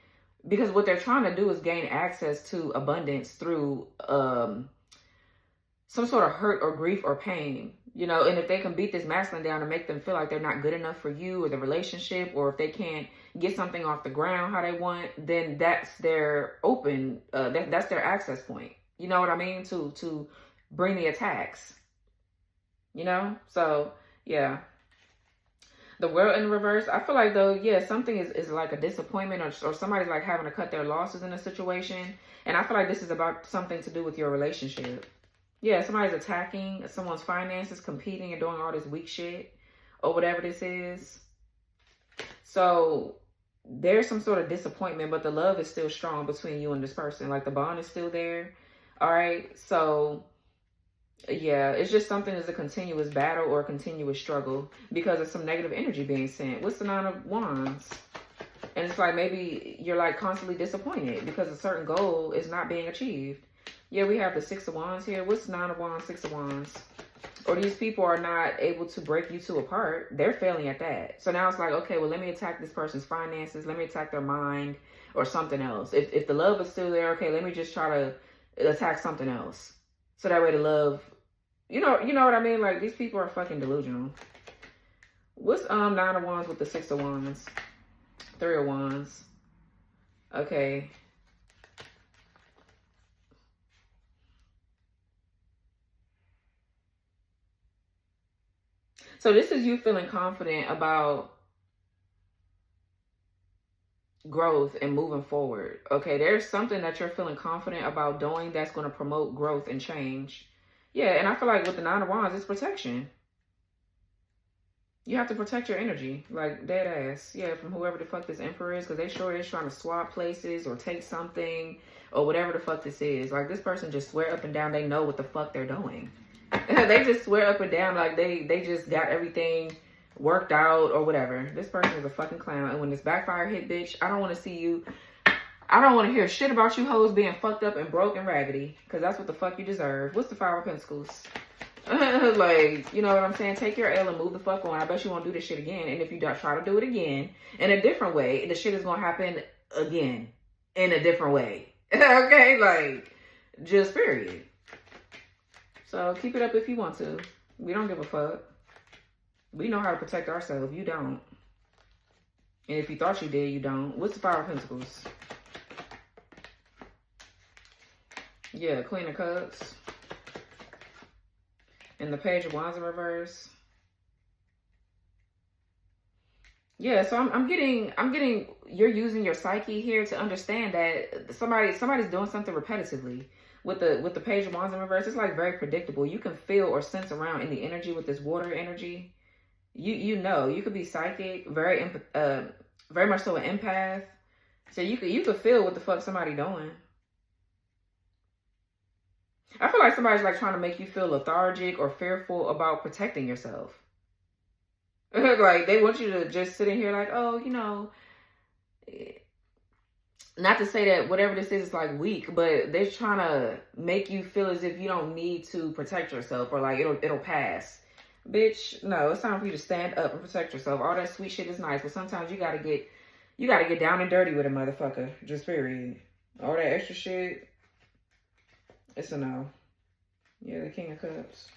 because what they're trying to do is gain access to abundance through some sort of hurt or grief or pain. You know, and if they can beat this masculine down and make them feel like they're not good enough for you or the relationship, or if they can't get something off the ground how they want, then that's their open, that's their access point. You know what I mean? To bring the attacks. You know? So, yeah. The World in reverse, I feel like though, yeah, something is like a disappointment or somebody's like having to cut their losses in a situation. And I feel like this is about something to do with your relationship. Yeah, somebody's attacking someone's finances, competing and doing all this weak shit or whatever this is. So there's some sort of disappointment, but the love is still strong between you and this person. Like the bond is still there. All right. So yeah, it's just something is a continuous battle or a continuous struggle because of some negative energy being sent. What's the Nine of Wands? And it's like maybe you're like constantly disappointed because a certain goal is not being achieved. Yeah, we have the Six of Wands here. What's Nine of Wands, Six of Wands? Or these people are not able to break you two apart. They're failing at that. So now it's like, okay, well, let me attack this person's finances. Let me attack their mind or something else. If the love is still there, okay, let me just try to attack something else. So that way the love, you know what I mean? Like these people are fucking delusional. What's Nine of Wands with the Six of Wands? Three of Wands. Okay. So this is you feeling confident about growth and moving forward. Okay, there's something that you're feeling confident about doing that's going to promote growth and change. Yeah, and I feel like with the Nine of Wands, it's protection. You have to protect your energy, like dead ass. Yeah, from whoever the fuck this Emperor is, because they sure is trying to swap places or take something or whatever the fuck this is. Like this person just swear up and down they know what the fuck they're doing. They just swear up and down like they just got everything worked out or whatever. This person is a fucking clown. And when this backfire hit, bitch, I don't want to see you. I don't want to hear shit about you hoes being fucked up and broke and raggedy. Because that's what the fuck you deserve. What's the Five of Pentacles? Like, you know what I'm saying? Take your L and move the fuck on. I bet you won't do this shit again. And if you try to do it again in a different way, the shit is going to happen again in a different way. Okay? Like, just period. So keep it up if you want to. We don't give a fuck. We know how to protect ourselves. You don't. And if you thought you did, you don't. What's the Five of Pentacles? Yeah, Queen of Cups. And the Page of Wands in reverse. Yeah, so I'm getting you're using your psyche here to understand that somebody's doing something repetitively. With the Page of Wands in reverse, it's like very predictable. You can feel or sense around in the energy with this water energy. You know, you could be psychic, very much so an empath. So you could feel what the fuck somebody doing. I feel like somebody's like trying to make you feel lethargic or fearful about protecting yourself. Like they want you to just sit in here like, oh, you know, not to say that whatever this is like weak, but they're trying to make you feel as if you don't need to protect yourself or like it'll pass. Bitch, no, it's time for you to stand up and protect yourself. All that sweet shit is nice, but sometimes you gotta get down and dirty with a motherfucker. Just period. All that extra shit, it's a no. Yeah, the King of Cups.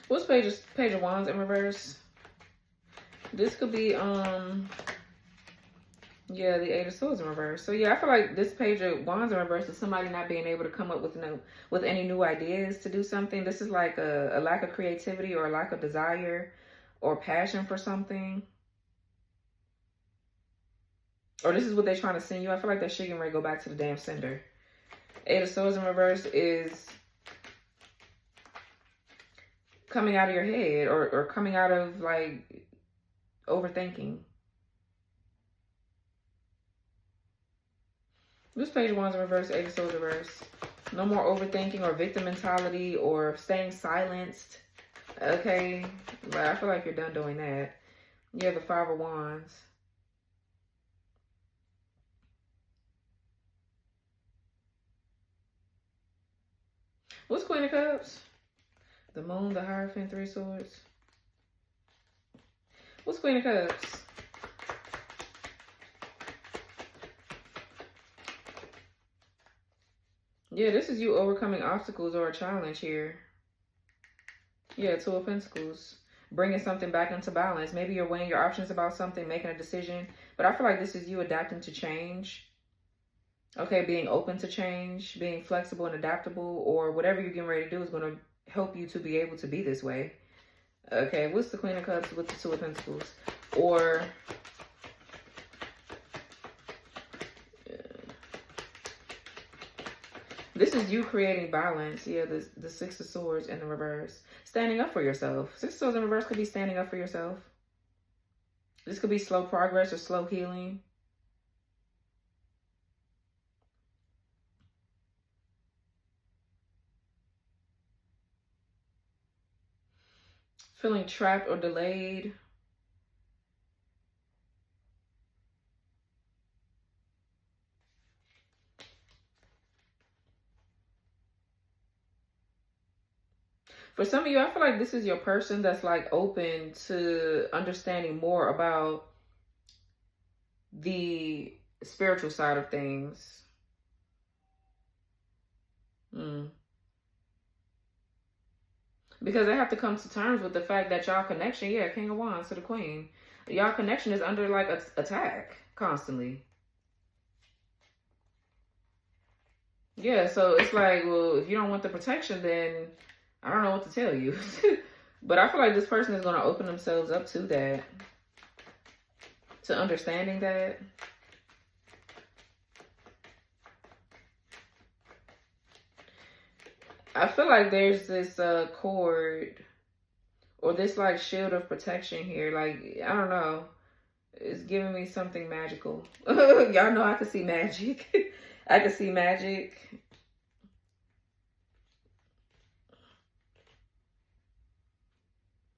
What's Page of Wands in reverse? This could be yeah, the Eight of Swords in reverse. So yeah, I feel like this Page of Wands in reverse is somebody not being able to come up with any new ideas to do something. This is like a lack of creativity or a lack of desire or passion for something. Or this is what they're trying to send you. I feel like that shit getting ready to go back to the damn sender. Eight of Swords in reverse is coming out of your head or coming out of like overthinking. This Page of Wands in reverse, Eight of Swords in reverse. No more overthinking or victim mentality or staying silenced. Okay, but I feel like you're done doing that. You have the Five of Wands. What's Queen of Cups? The Moon, the Hierophant, Three Swords. What's Queen of Cups? Yeah, this is you overcoming obstacles or a challenge here. Yeah, Two of Pentacles. Bringing something back into balance. Maybe you're weighing your options about something, making a decision. But I feel like this is you adapting to change. Okay, being open to change, being flexible and adaptable, or whatever you're getting ready to do is going to help you to be able to be this way. Okay, what's the Queen of Cups with the Two of Pentacles? Or this is you creating balance. Yeah, the Six of Swords in the reverse. Standing up for yourself. Six of Swords in reverse could be standing up for yourself. This could be slow progress or slow healing. Feeling trapped or delayed. For some of you, I feel like this is your person that's like open to understanding more about the spiritual side of things. Because they have to come to terms with the fact that y'all connection, yeah, King of Wands to the Queen, y'all connection is under like attack constantly. Yeah, so it's like, well, if you don't want the protection, then I don't know what to tell you. But I feel like this person is going to open themselves up to that, to understanding that. I feel like there's this cord or this like shield of protection here. Like, I don't know. It's giving me something magical. Y'all know I can see magic. I can see magic.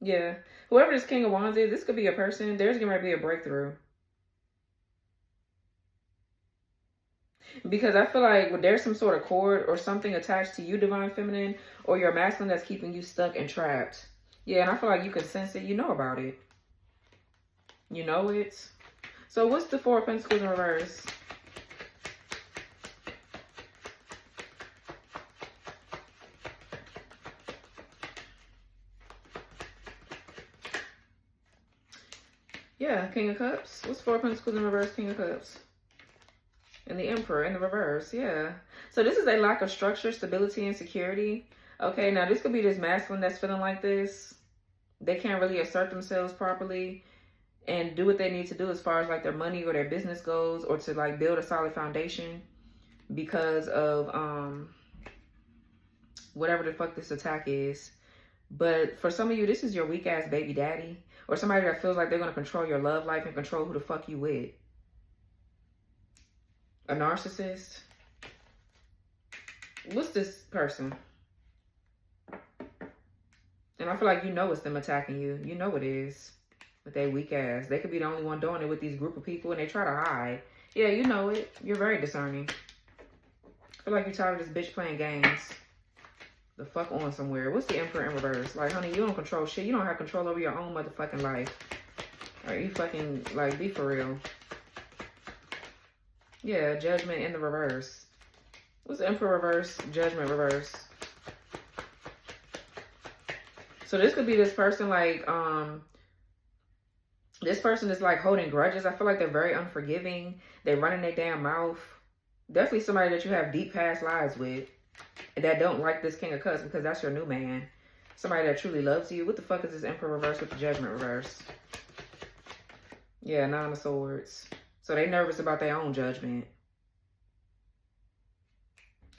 Yeah. Whoever this King of Wands is, this could be a person. There's going to be a breakthrough. Because I feel like there's some sort of cord or something attached to you, Divine Feminine, or your masculine that's keeping you stuck and trapped. Yeah, and I feel like you can sense it. You know about it. You know it. So what's the Four of Pentacles in reverse? Yeah, King of Cups. What's Four of Pentacles in reverse, King of Cups? And the Emperor in the reverse, yeah. So this is a lack of structure, stability, and security. Okay, now this could be this masculine that's feeling like this. They can't really assert themselves properly and do what they need to do as far as like their money or their business goes, or to like build a solid foundation because of whatever the fuck this attack is. But for some of you, this is your weak ass baby daddy, or somebody that feels like they're going to control your love life and control who the fuck you with. A narcissist. What's this person? And I feel like you know it's them attacking you. You know it is. With their weak ass. They could be the only one doing it with these group of people and they try to hide. Yeah, you know it. You're very discerning. I feel like you're tired of this bitch playing games. The fuck on somewhere. What's the Emperor in reverse? Like, honey, you don't control shit. You don't have control over your own motherfucking life. Alright, you fucking, like, be for real. Yeah, Judgment in the reverse. What's the Emperor reverse? Judgment reverse. So this could be this person like, this person is like holding grudges. I feel like they're very unforgiving. They're running their damn mouth. Definitely somebody that you have deep past lives with that don't like this King of Cups because that's your new man. Somebody that truly loves you. What the fuck is this Emperor reverse with the Judgment reverse? Yeah, Nine of Swords. So they nervous about their own judgment.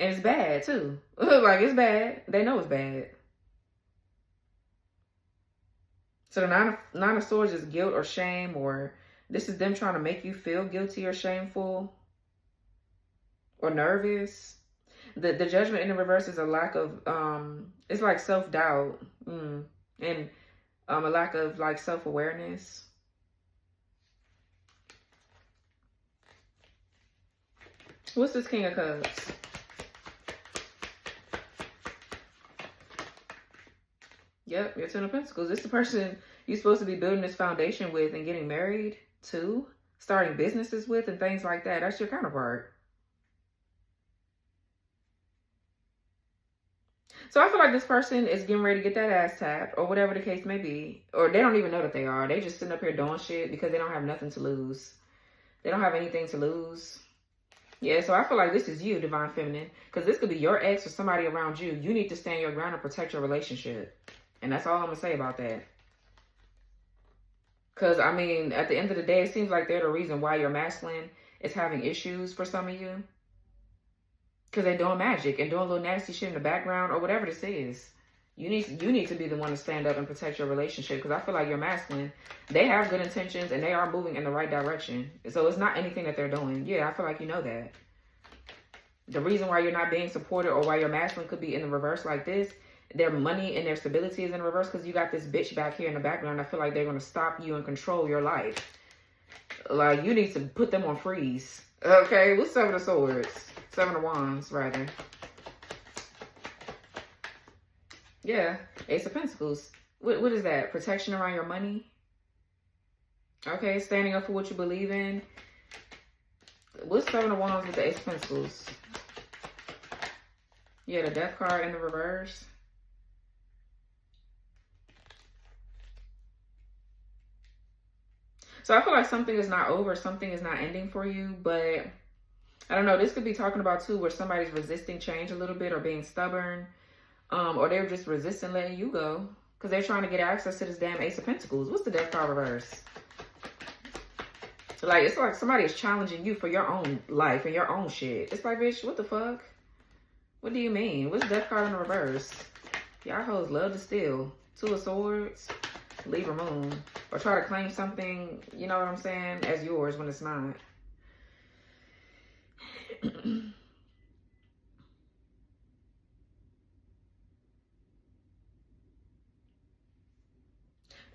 And it's bad too. Like, it's bad. They know it's bad. So the Nine of Swords is guilt or shame, or this is them trying to make you feel guilty or shameful or nervous. The Judgment in the reverse is a lack of, it's like self-doubt and a lack of like self-awareness. What's this King of Cups? Yep, your Ten of Pentacles. This is the person you're supposed to be building this foundation with and getting married to, starting businesses with and things like that. That's your counterpart. So I feel like this person is getting ready to get that ass tapped or whatever the case may be. Or they don't even know that they are. They just sitting up here doing shit because they don't have nothing to lose. They don't have anything to lose. Yeah, so I feel like this is you, Divine Feminine. Because this could be your ex or somebody around you. You need to stand your ground and protect your relationship. And that's all I'm going to say about that. Because, I mean, at the end of the day, it seems like they're the reason why your masculine is having issues for some of you. Because they're doing magic and doing a little nasty shit in the background or whatever this is. You need to be the one to stand up and protect your relationship, because I feel like your masculine, they have good intentions and they are moving in the right direction. So it's not anything that they're doing. Yeah, I feel like you know that. The reason why you're not being supported or why your masculine could be in the reverse like this, their money and their stability is in reverse because you got this bitch back here in the background. I feel like they're going to stop you and control your life. Like, you need to put them on freeze. Okay, what's Seven of Swords? Seven of Wands, rather. Yeah, Ace of Pentacles. What is that? Protection around your money? Okay, standing up for what you believe in. What's Seven of Wands with the Ace of Pentacles? Yeah, the Death card in the reverse. So I feel like something is not over, something is not ending for you, but I don't know, this could be talking about too where somebody's resisting change a little bit or being stubborn, or they're just resisting letting you go because they're trying to get access to this damn Ace of Pentacles. What's the Death card reverse? Like, it's like somebody is challenging you for your own life and your own shit. It's like, bitch, what the fuck? What do you mean? What's Death card in the reverse? Y'all hoes love to steal. Two of Swords, Libra moon. Or try to claim something, you know what I'm saying, as yours when it's not.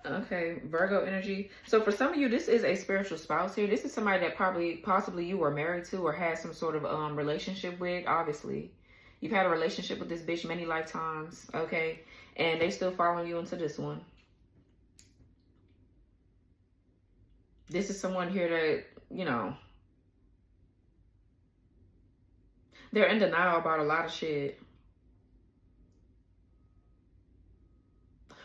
Okay, Virgo energy. So for some of you, this is a spiritual spouse here. This is somebody that possibly you were married to or had some sort of relationship with, obviously. You've had a relationship with this bitch many lifetimes, okay? And they still following you into this one. This is someone here that, you know, they're in denial about a lot of shit.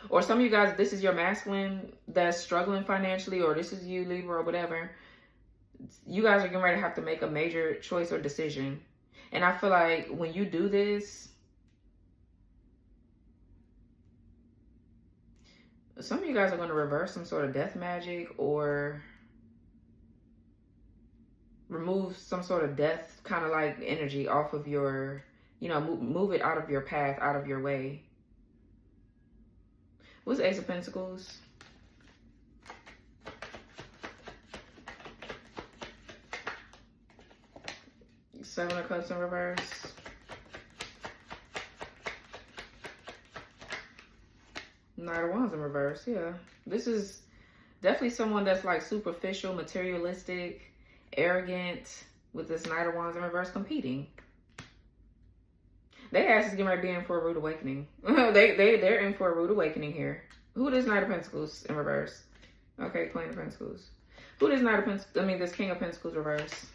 Or some of you guys, this is your masculine that's struggling financially, or this is you, Libra, or whatever. You guys are getting ready to have to make a major choice or decision. And I feel like when you do this, some of you guys are going to reverse some sort of death magic or remove some sort of death kind of like energy off of your, you know, move it out of your path, out of your way. What's Ace of Pentacles? Seven of Cups in reverse. Knight of Wands in reverse, yeah. This is definitely someone that's like superficial, materialistic, arrogant, with this Knight of Wands in reverse, competing. They ass is getting ready to be in for a rude awakening. They're in for a rude awakening here. Who is Knight of Pentacles in reverse? Okay, Queen of Pentacles. Who is Knight of Pentacles? I mean, this King of Pentacles reverse.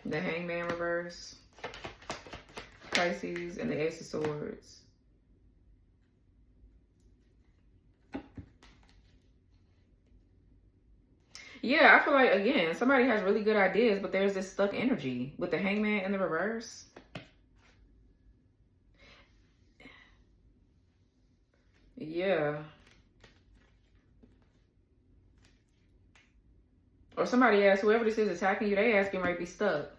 The Hangman reverse. Pisces and the Ace of Swords. Yeah, I feel like, again, somebody has really good ideas, but there's this stuck energy with the Hangman in the reverse. Yeah. Or somebody asked, whoever this is attacking you, they asking might be stuck.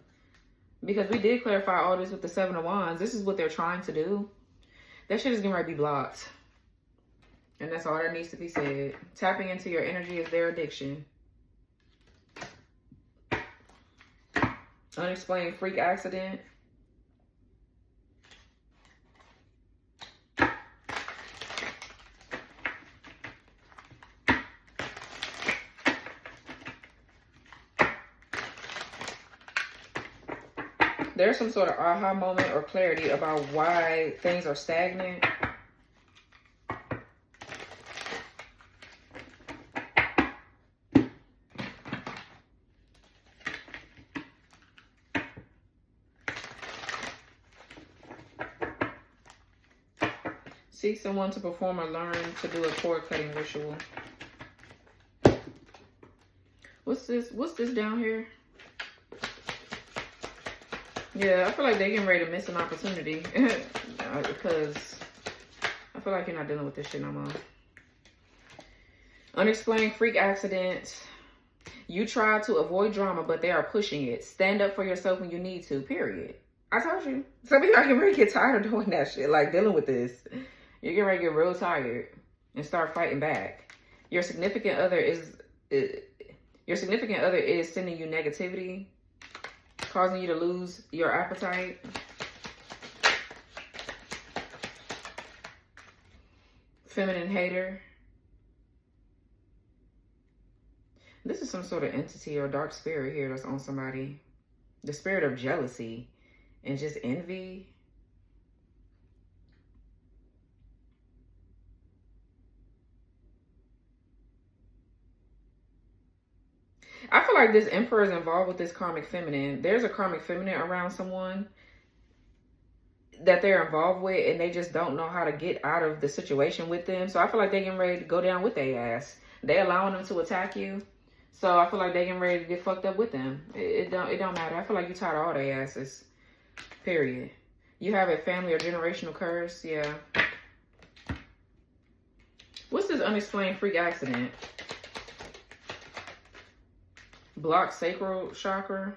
Because we did clarify all this with the Seven of Wands. This is what they're trying to do. That shit is getting ready to be blocked. And that's all that needs to be said. Tapping into your energy is their addiction. Unexplained freak accident. There's some sort of aha moment or clarity about why things are stagnant. Seek someone to perform or learn to do a cord cutting ritual. What's this? What's this down here? Yeah, I feel like they're getting ready to miss an opportunity because I feel like you're not dealing with this shit no more. Unexplained freak accident. You try to avoid drama, but they are pushing it. Stand up for yourself when you need to, period. I told you. Some of y'all get ready to get tired of doing that shit, like dealing with this. You're getting ready to get real tired and start fighting back. Your significant other is sending you negativity, causing you to lose your appetite. Feminine hater. This is some sort of entity or dark spirit here that's on somebody. The spirit of jealousy and just envy. I feel like this emperor is involved with this karmic feminine. There's a karmic feminine around someone that they're involved with, and they just don't know how to get out of the situation with them. So I feel like they're getting ready to go down with their ass. They allowing them to attack you. So I feel like they're getting ready to get fucked up with them. It don't matter. I feel like you tired of all their asses. Period. You have a family or generational curse. Yeah. What's this unexplained freak accident? Blocked sacral chakra.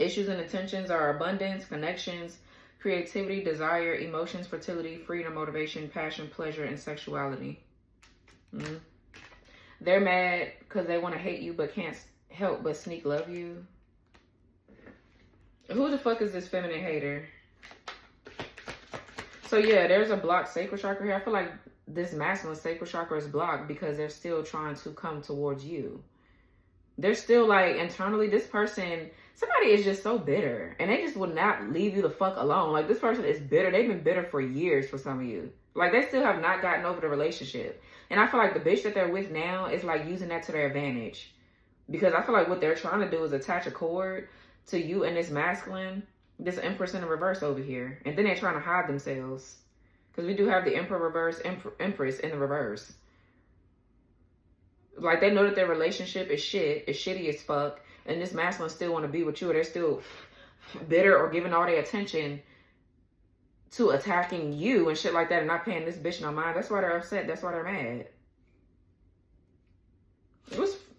Issues and intentions are abundance, connections, creativity, desire, emotions, fertility, freedom, motivation, passion, pleasure, and sexuality. They're mad because they want to hate you but can't help but sneak love you. Who the fuck is this feminine hater? So yeah, there's a blocked sacral chakra here. I feel like this masculine sacral chakra is blocked because they're still trying to come towards you. They're still like internally, this person, somebody is just so bitter and they just will not leave you the fuck alone. Like this person is bitter. They've been bitter for years for some of you. Like they still have not gotten over the relationship. And I feel like the bitch that they're with now is like using that to their advantage. Because I feel like what they're trying to do is attach a cord to you and this masculine, this empress in the reverse over here. And then they're trying to hide themselves. Because we do have the emperor reverse, empress in the reverse. Like they know that their relationship is shit, is shitty as fuck. And this masculine still want to be with you, or they're still bitter or giving all their attention to attacking you and shit like that and not paying this bitch no mind. That's why they're upset. That's why they're mad.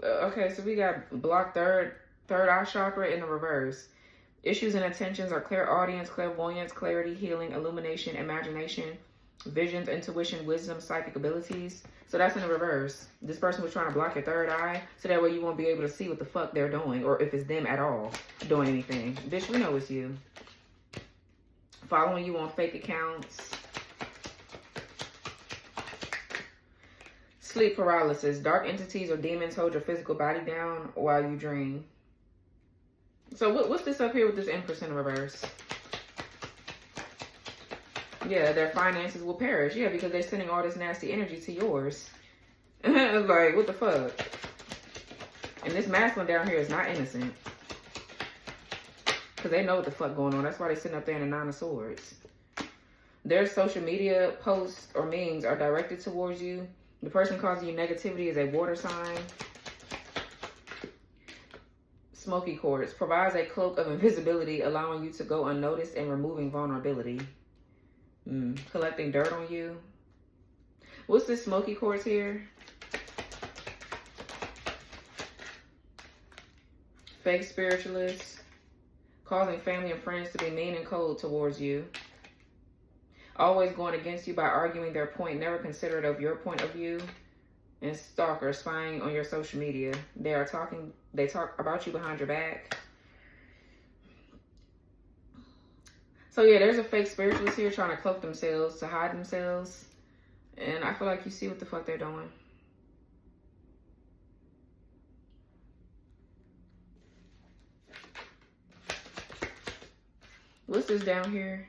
Okay, so we got blocked third eye chakra in the reverse. Issues and intentions are clairaudience, clairvoyance, clarity, healing, illumination, imagination, visions, intuition, wisdom, psychic abilities. So that's in the reverse. This person was trying to block your third eye so that way you won't be able to see what the fuck they're doing or if it's them at all doing anything. Bitch, we know it's you. Following you on fake accounts. Sleep paralysis. Dark entities or demons hold your physical body down while you dream. So what's this up here with this empress in reverse? Yeah, their finances will perish. Yeah, because they're sending all this nasty energy to yours. Like, what the fuck? And this masculine down here is not innocent. Because they know what the fuck going on. That's why they're sitting up there in the Nine of Swords. Their social media posts or memes are directed towards you. The person causing you negativity is a water sign. Smoky quartz provides a cloak of invisibility, allowing you to go unnoticed and removing vulnerability. Collecting dirt on you. What's this smoky quartz here? Fake spiritualists. Causing family and friends to be mean and cold towards you. Always going against you by arguing their point, never considerate of your point of view. And stalkers spying on your social media. They talk about you behind your back. So yeah, there's a fake spiritualist here trying to cloak themselves, to hide themselves. And I feel like you see what the fuck they're doing. What's this down here?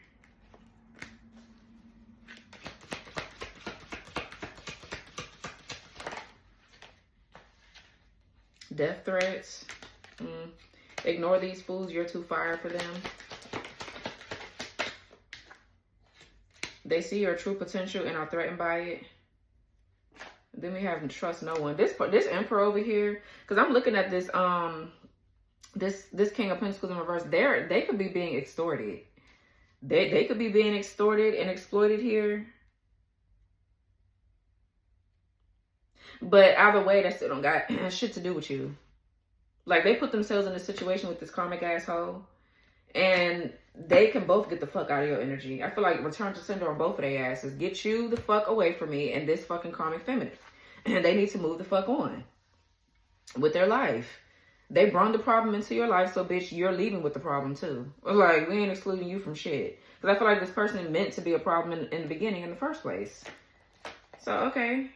Death threats. Ignore these fools. You're too fire for them. They see your true potential and are threatened by it. Then we have trust no one. This emperor over here, because I'm looking at this this King of Pentacles in reverse. They could be being extorted. They could be being extorted and exploited here. But either way, that still don't got shit to do with you. Like, they put themselves in a situation with this karmic asshole, and they can both get the fuck out of your energy. I feel like return to sender on both of their asses. Get you the fuck away from me and this fucking karmic feminine. And they need to move the fuck on with their life. They brought the problem into your life, so bitch, you're leaving with the problem too. Like, we ain't excluding you from shit. Because I feel like this person meant to be a problem in the beginning in the first place. So, okay.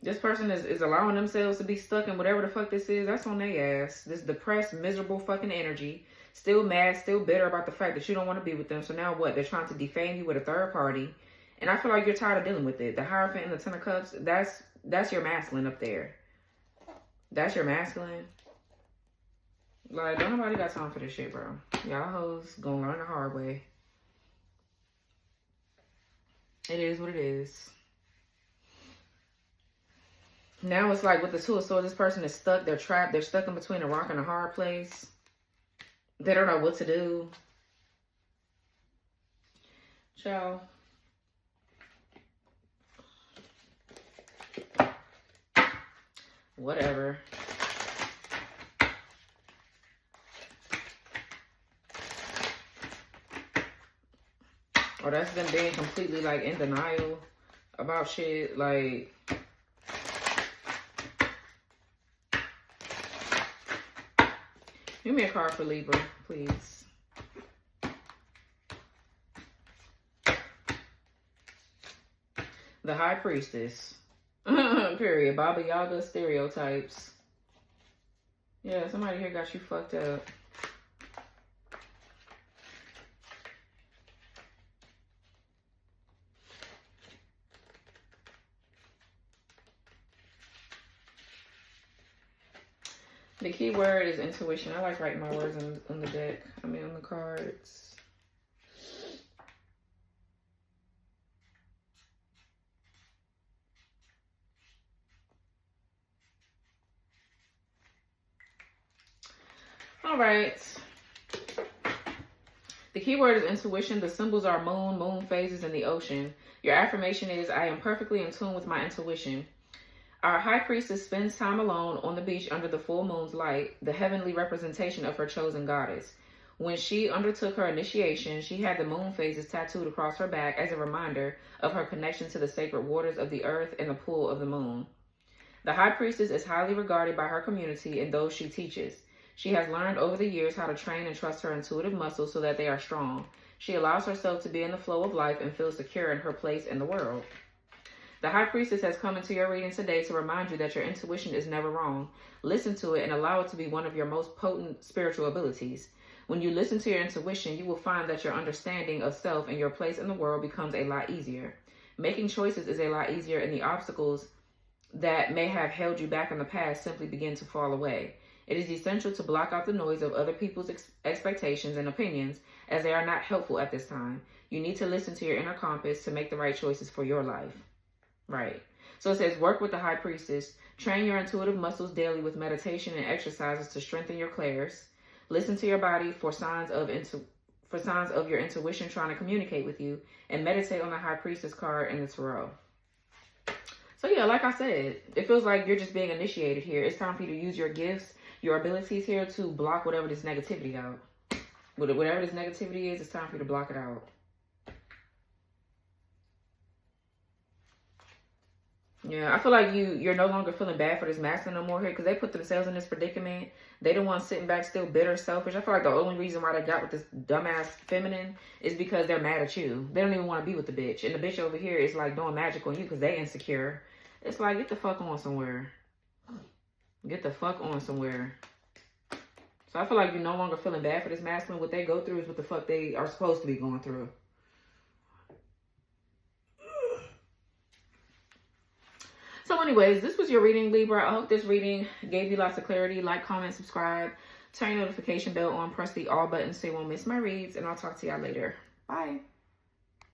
This person is allowing themselves to be stuck in whatever the fuck this is. That's on their ass. This depressed, miserable fucking energy. Still mad, still bitter about the fact that you don't want to be with them. So now what? They're trying to defame you with a third party. And I feel like you're tired of dealing with it. The Hierophant and the Ten of Cups, that's your masculine up there. That's your masculine. Like, don't nobody got time for this shit, bro. Y'all hoes gonna learn the hard way. It is what it is. Now it's like with the Two of Swords, this person is stuck. They're trapped. They're stuck in between a rock and a hard place. They don't know what to do. Ciao. Whatever. Or that's them being completely like in denial about shit. Like, give me a card for Libra, please. The High Priestess. Period. Baba Yaga stereotypes. Yeah, somebody here got you fucked up. The key word is intuition. I like writing my words on the deck. I mean, on the cards. All right. The key word is intuition. The symbols are moon phases, and the ocean. Your affirmation is, I am perfectly in tune with my intuition. Our high priestess spends time alone on the beach under the full moon's light, the heavenly representation of her chosen goddess. When she undertook her initiation, she had the moon phases tattooed across her back as a reminder of her connection to the sacred waters of the earth and the pool of the moon. The high priestess is highly regarded by her community and those she teaches. She has learned over the years how to train and trust her intuitive muscles so that they are strong. She allows herself to be in the flow of life and feels secure in her place in the world. The High Priestess has come into your reading today to remind you that your intuition is never wrong. Listen to it and allow it to be one of your most potent spiritual abilities. When you listen to your intuition, you will find that your understanding of self and your place in the world becomes a lot easier. Making choices is a lot easier, and the obstacles that may have held you back in the past simply begin to fall away. It is essential to block out the noise of other people's expectations and opinions, as they are not helpful at this time. You need to listen to your inner compass to make the right choices for your life. Right. So it says, work with the High Priestess. Train your intuitive muscles daily with meditation and exercises to strengthen your clairs. Listen to your body for signs of your intuition trying to communicate with you, and meditate on the High Priestess card in the tarot. So yeah, like I said, it feels like you're just being initiated here. It's time for you to use your gifts, your abilities here to block whatever this negativity out. Whatever this negativity is, it's time for you to block it out. Yeah, I feel like you're no longer feeling bad for this masculine no more here, because they put themselves in this predicament. They the ones sitting back still bitter, selfish. I feel like the only reason why they got with this dumbass feminine is because they're mad at you. They don't even want to be with the bitch. And the bitch over here is like doing magic on you because they insecure. It's like, get the fuck on somewhere. Get the fuck on somewhere. So I feel like you're no longer feeling bad for this masculine. What they go through is what the fuck they are supposed to be going through. So anyways, this was your reading, Libra. I hope this reading gave you lots of clarity. Like, comment, subscribe, turn your notification bell on, press the all button so you won't miss my reads, and I'll talk to y'all later. Bye.